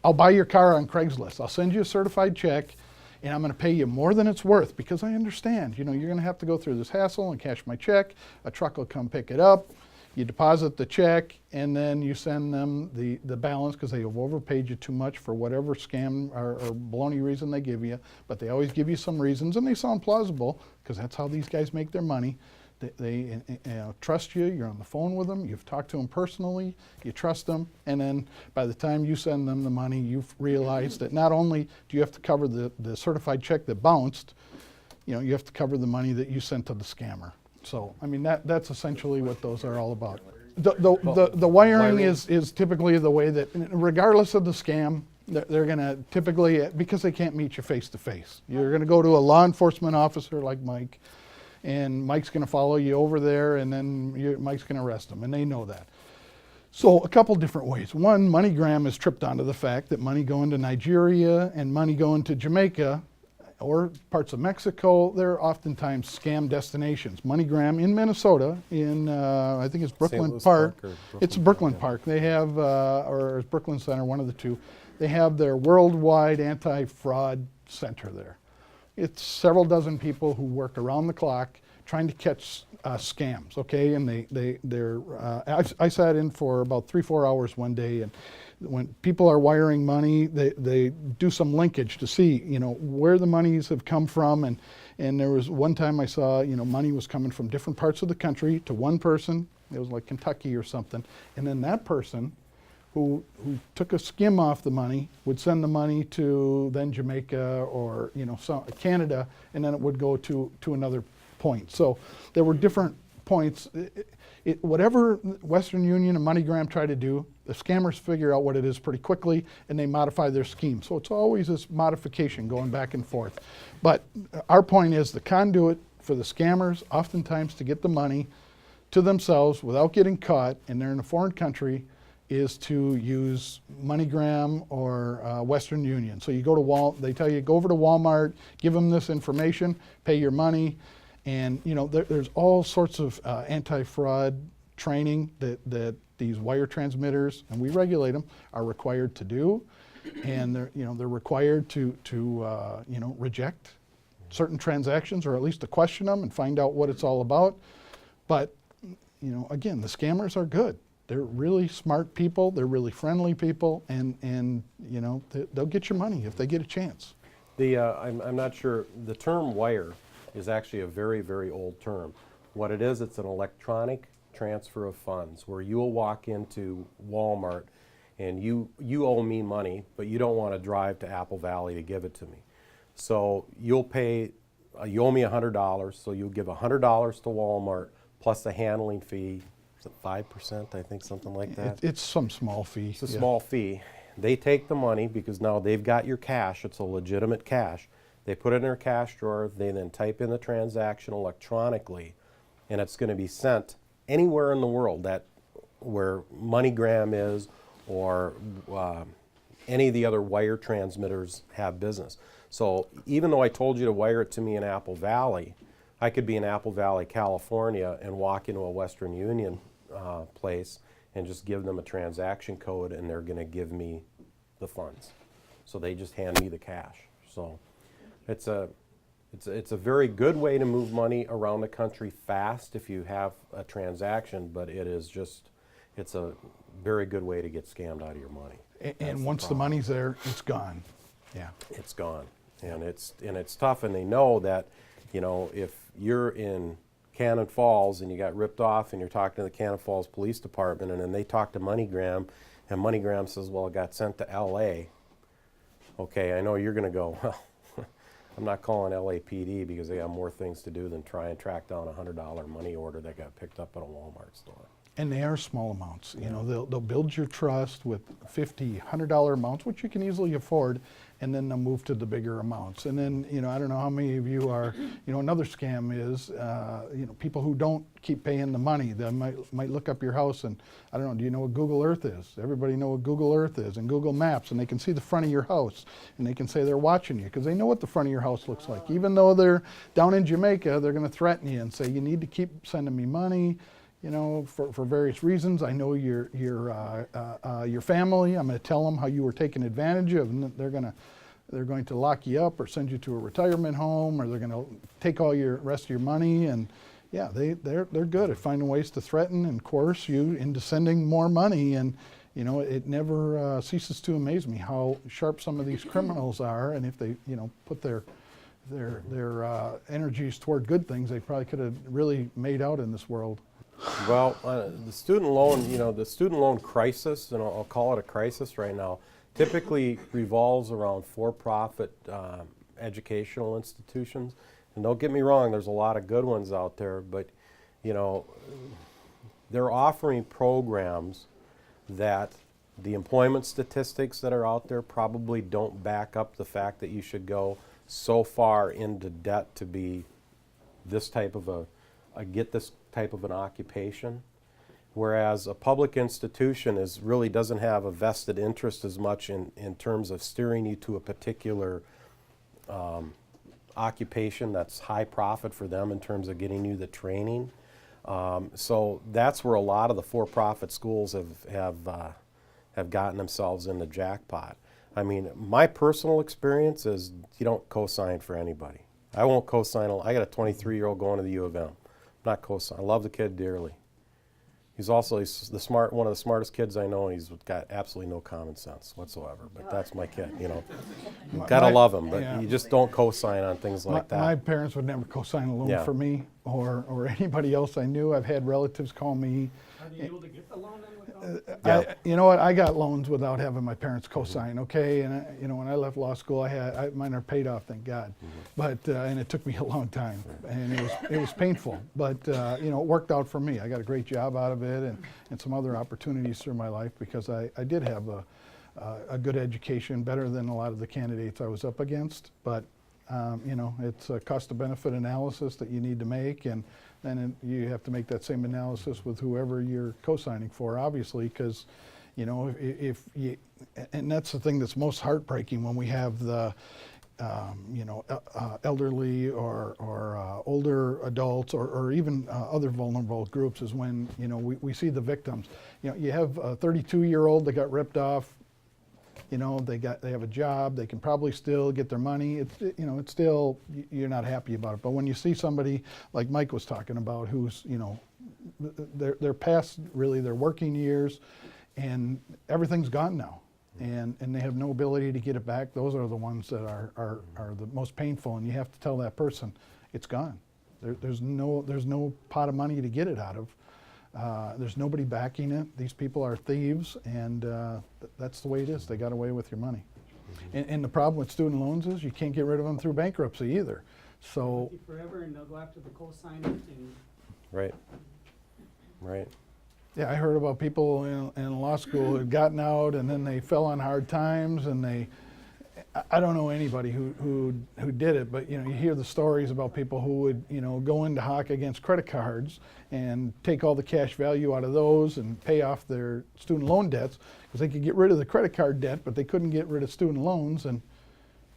I'll buy your car on Craigslist. I'll send you a certified check, and I'm going to pay you more than it's worth, because I understand, you're going to have to go through this hassle and cash my check. A truck will come pick it up. You deposit the check, and then you send them the balance because they have overpaid you too much for whatever scam or baloney reason they give you. But they always give you some reasons, and they sound plausible because that's how these guys make their money. They trust you. You're on the phone with them. You've talked to them personally. You trust them. And then by the time you send them the money, you've realized that not only do you have to cover the certified check that bounced, you have to cover the money that you sent to the scammer. So, I mean, that's essentially what those are all about. The wiring is typically the way that, regardless of the scam, they're going to typically, because they can't meet you face to face. You're going to go to a law enforcement officer like Mike, and Mike's going to follow you over there, and then Mike's going to arrest them, and they know that. So a couple different ways. One, MoneyGram has tripped onto the fact that money going to Nigeria and money going to Jamaica or parts of Mexico, they're oftentimes scam destinations. MoneyGram in Minnesota, in I think it's Brooklyn Park. It's Brooklyn Park. They have, or it's Brooklyn Center, one of the two. They have their worldwide anti-fraud center there. It's several dozen people who work around the clock trying to catch scams, okay? And I sat in for about 3-4 hours one day, and when people are wiring money, they do some linkage to see, where the monies have come from. And there was one time I saw, money was coming from different parts of the country to one person. It was like Kentucky or something. And then that person who took a skim off the money would send the money to then Jamaica or, Canada, and then it would go to another point. So there were different points, whatever Western Union and MoneyGram try to do, the scammers figure out what it is pretty quickly, and they modify their scheme. So it's always this modification going back and forth. But our point is the conduit for the scammers, oftentimes to get the money to themselves without getting caught, and they're in a foreign country, is to use MoneyGram or Western Union. So you go to they tell you go over to Walmart, give them this information, pay your money, and you know there's all sorts of anti-fraud training that these wire transmitters, and we regulate them, are required to do, and they're required to reject certain transactions, or at least to question them and find out what it's all about. But again, the scammers are good. They're really smart people. They're really friendly people, and they'll get your money if they get a chance. I'm not sure. The term wire is actually a very, very old term. What it is, it's an electronic transfer of funds where you'll walk into Walmart and you owe me money, but you don't want to drive to Apple Valley to give it to me. So you'll pay. You owe me $100, so you'll give $100 to Walmart plus a handling fee. Is it 5%? I think something like that. It's some small fee. It's a small fee. They take the money because now they've got your cash. It's a legitimate cash. They put it in their cash drawer. They then type in the transaction electronically, and it's going to be sent anywhere in the world where MoneyGram is, or any of the other wire transmitters have business. So even though I told you to wire it to me in Apple Valley, I could be in Apple Valley, California, and walk into a Western Union place and just give them a transaction code, and they're going to give me the funds. So they just hand me the cash. So it's a very good way to move money around the country fast if you have a transaction, but it's a very good way to get scammed out of your money. And once the money's there, it's gone. Yeah. It's gone. And it's tough, and they know that, if you're in Cannon Falls and you got ripped off and you're talking to the Cannon Falls Police Department, and then they talk to MoneyGram, and MoneyGram says, well, it got sent to LA. Okay, I know you're going to go, well, I'm not calling LAPD because they have more things to do than try and track down a $100 money order that got picked up at a Walmart store. And they are small amounts. They'll build your trust with $50, $100 amounts, which you can easily afford, and then they'll move to the bigger amounts. And then, I don't know how many of you are, another scam is, people who don't keep paying the money. They might look up your house and, I don't know, do you know what Google Earth is? Everybody know what Google Earth is and Google Maps, and they can see the front of your house, and they can say they're watching you because they know what the front of your house looks like. Even though they're down in Jamaica, they're going to threaten you and say, you need to keep sending me money. For various reasons. I know your family. I'm going to tell them how you were taken advantage of, and they're going to lock you up or send you to a retirement home, or they're going to take all your rest of your money. And yeah, they're good at finding ways to threaten and coerce you into sending more money. And it never ceases to amaze me how sharp some of these criminals are. And if they put their energies toward good things, they probably could have really made out in this world. Well, the student loan crisis, and I'll call it a crisis right now, typically revolves around for-profit educational institutions. And don't get me wrong, there's a lot of good ones out there, but they're offering programs that the employment statistics that are out there probably don't back up the fact that you should go so far into debt to be this type of get this type of an occupation, whereas a public institution really doesn't have a vested interest as much in terms of steering you to a particular occupation that's high profit for them in terms of getting you the training. So that's where a lot of the for-profit schools have gotten themselves in the jackpot. I mean, my personal experience is you don't co-sign for anybody. I won't co-sign. I got a 23-year-old going to the U of M. Not co-sign. I love the kid dearly. He's one of the smartest kids I know, and he's got absolutely no common sense whatsoever. But that's my kid, Gotta love him, but you just don't co-sign on things like that. My parents would never co-sign a loan for me or anybody else I knew. I've had relatives call me. Are you able to get the loan then with all You know what, I got loans without having my parents co-sign, okay? And, you know, when I left law school, mine are paid off, thank God. But, and it took me a long time, and it was painful. But, you know, it worked out for me. I got a great job out of it and some other opportunities through my life because I did have a good education, better than a lot of the candidates I was up against. But, you know, it's a cost-to-benefit analysis that you need to make, and then you have to make that same analysis with whoever you're co-signing for, obviously, because, you know, if you, and that's the thing that's most heartbreaking when we have the, you know, elderly or older adults or even other vulnerable groups is when, you know, we see the victims. You know, you have a 32-year-old that got ripped off. You know, they have a job, they can probably still get their money. It's, you know, it's still, you're not happy about it. But when you see somebody like Mike was talking about, who's, you know, they're past really their working years and everything's gone now. And they have no ability to get it back. Those are the ones that are the most painful, and you have to tell that person it's gone. There's no pot of money to get it out of. There's nobody backing it. These people are thieves, and that's the way it is. They got away with your money. And the problem with student loans is you can't get rid of them through bankruptcy either. So forever, and they'll go after the cosigner. And Right. yeah, I heard about people in law school who had gotten out and then they fell on hard times, and I don't know anybody who did it, but you know, you hear the stories about people who would, you know, go into hock against credit cards and take all the cash value out of those and pay off their student loan debts because they could get rid of the credit card debt, but they couldn't get rid of student loans. And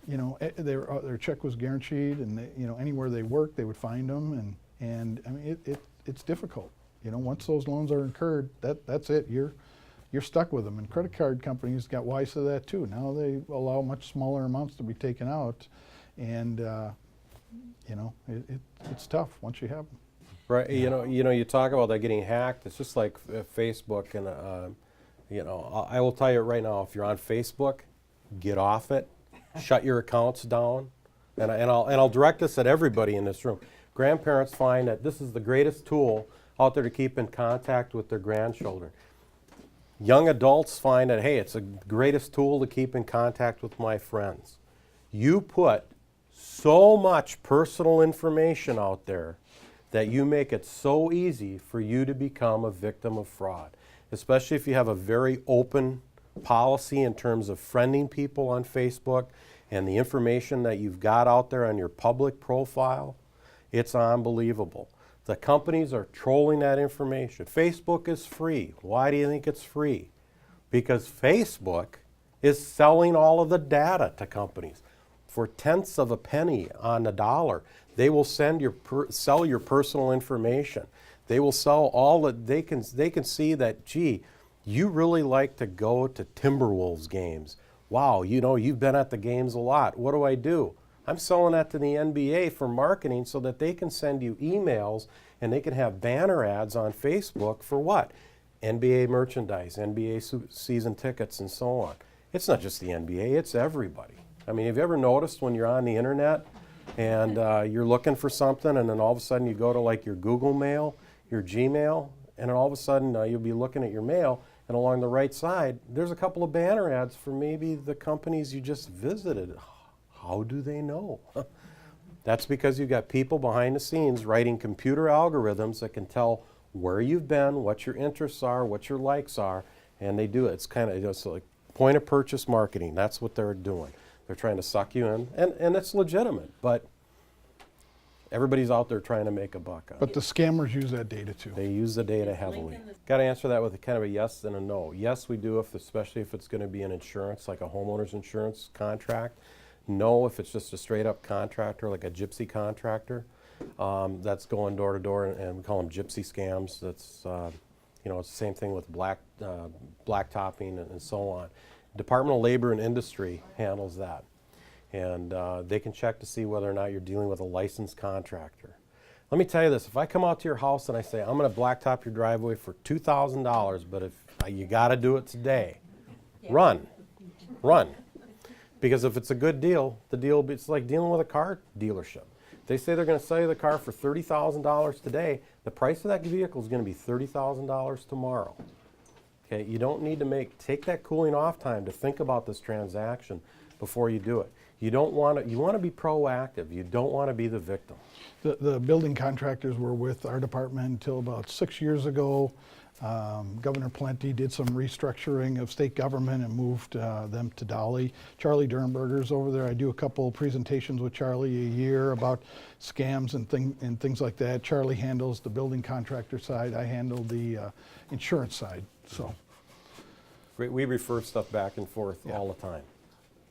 you know, their check was guaranteed, and they, you know, anywhere they worked, they would find them, and I mean, it's difficult. You know, once those loans are incurred, that's it. You're stuck with them, and credit card companies got wise to that too. Now they allow much smaller amounts to be taken out, and you know, it's tough once you have them. Right. You know, you talk about that getting hacked. It's just like Facebook, and you know, I will tell you right now, if you're on Facebook, get off it, shut your accounts down, and I'll direct this at everybody in this room. Grandparents find that this is the greatest tool out there to keep in contact with their grandchildren. Young adults find that, hey, it's the greatest tool to keep in contact with my friends. You put so much personal information out there that you make it so easy for you to become a victim of fraud, especially if you have a very open policy in terms of friending people on Facebook and the information that you've got out there on your public profile. It's unbelievable. The companies are trolling that information. Facebook is free. Why do you think it's free? Because Facebook is selling all of the data to companies. For tenths of a penny on the dollar, they will sell your personal information. They will sell all that. They can see that, gee, you really like to go to Timberwolves games. Wow, you know, you've been at the games a lot. What do? I'm selling that to the NBA for marketing so that they can send you emails and they can have banner ads on Facebook for what? NBA merchandise, NBA season tickets, and so on. It's not just the NBA, it's everybody. I mean, have you ever noticed when you're on the internet and you're looking for something, and then all of a sudden you go to like your Google Mail, your Gmail, and then all of a sudden you'll be looking at your mail, and along the right side, there's a couple of banner ads for maybe the companies you just visited. How do they know? That's because you've got people behind the scenes writing computer algorithms that can tell where you've been, what your interests are, what your likes are, and they do it. It's kind of just like point of purchase marketing. That's what they're doing. They're trying to suck you in, and it's legitimate, but everybody's out there trying to make a buck on it. But the scammers use that data too. They use the data heavily. Got to answer that with a kind of a yes and a no. Yes, we do, especially if it's going to be an insurance, like a homeowner's insurance contract. No, if it's just a straight up contractor, like a gypsy contractor, that's going door to door, and we call them gypsy scams. That's, you know, it's the same thing with blacktopping and so on. Department of Labor and Industry handles that. And they can check to see whether or not you're dealing with a licensed contractor. Let me tell you this, if I come out to your house and I say, I'm going to blacktop your driveway for $2,000, but if you got to do it today, run. Because if it's a good deal, it's like dealing with a car dealership. They say they're going to sell you the car for $30,000 today. The price of that vehicle is going to be $30,000 tomorrow. Okay, you don't need to take that cooling off time to think about this transaction before you do it. You want to be proactive. You don't want to be the victim. The building contractors were with our department until about 6 years ago. Governor Plenty did some restructuring of state government and moved them to Dolly. Charlie Dernberger's over there. I do a couple presentations with Charlie a year about scams and things like that. Charlie handles the building contractor side. I handle the insurance side. So We refer stuff back and forth Yeah. all the time.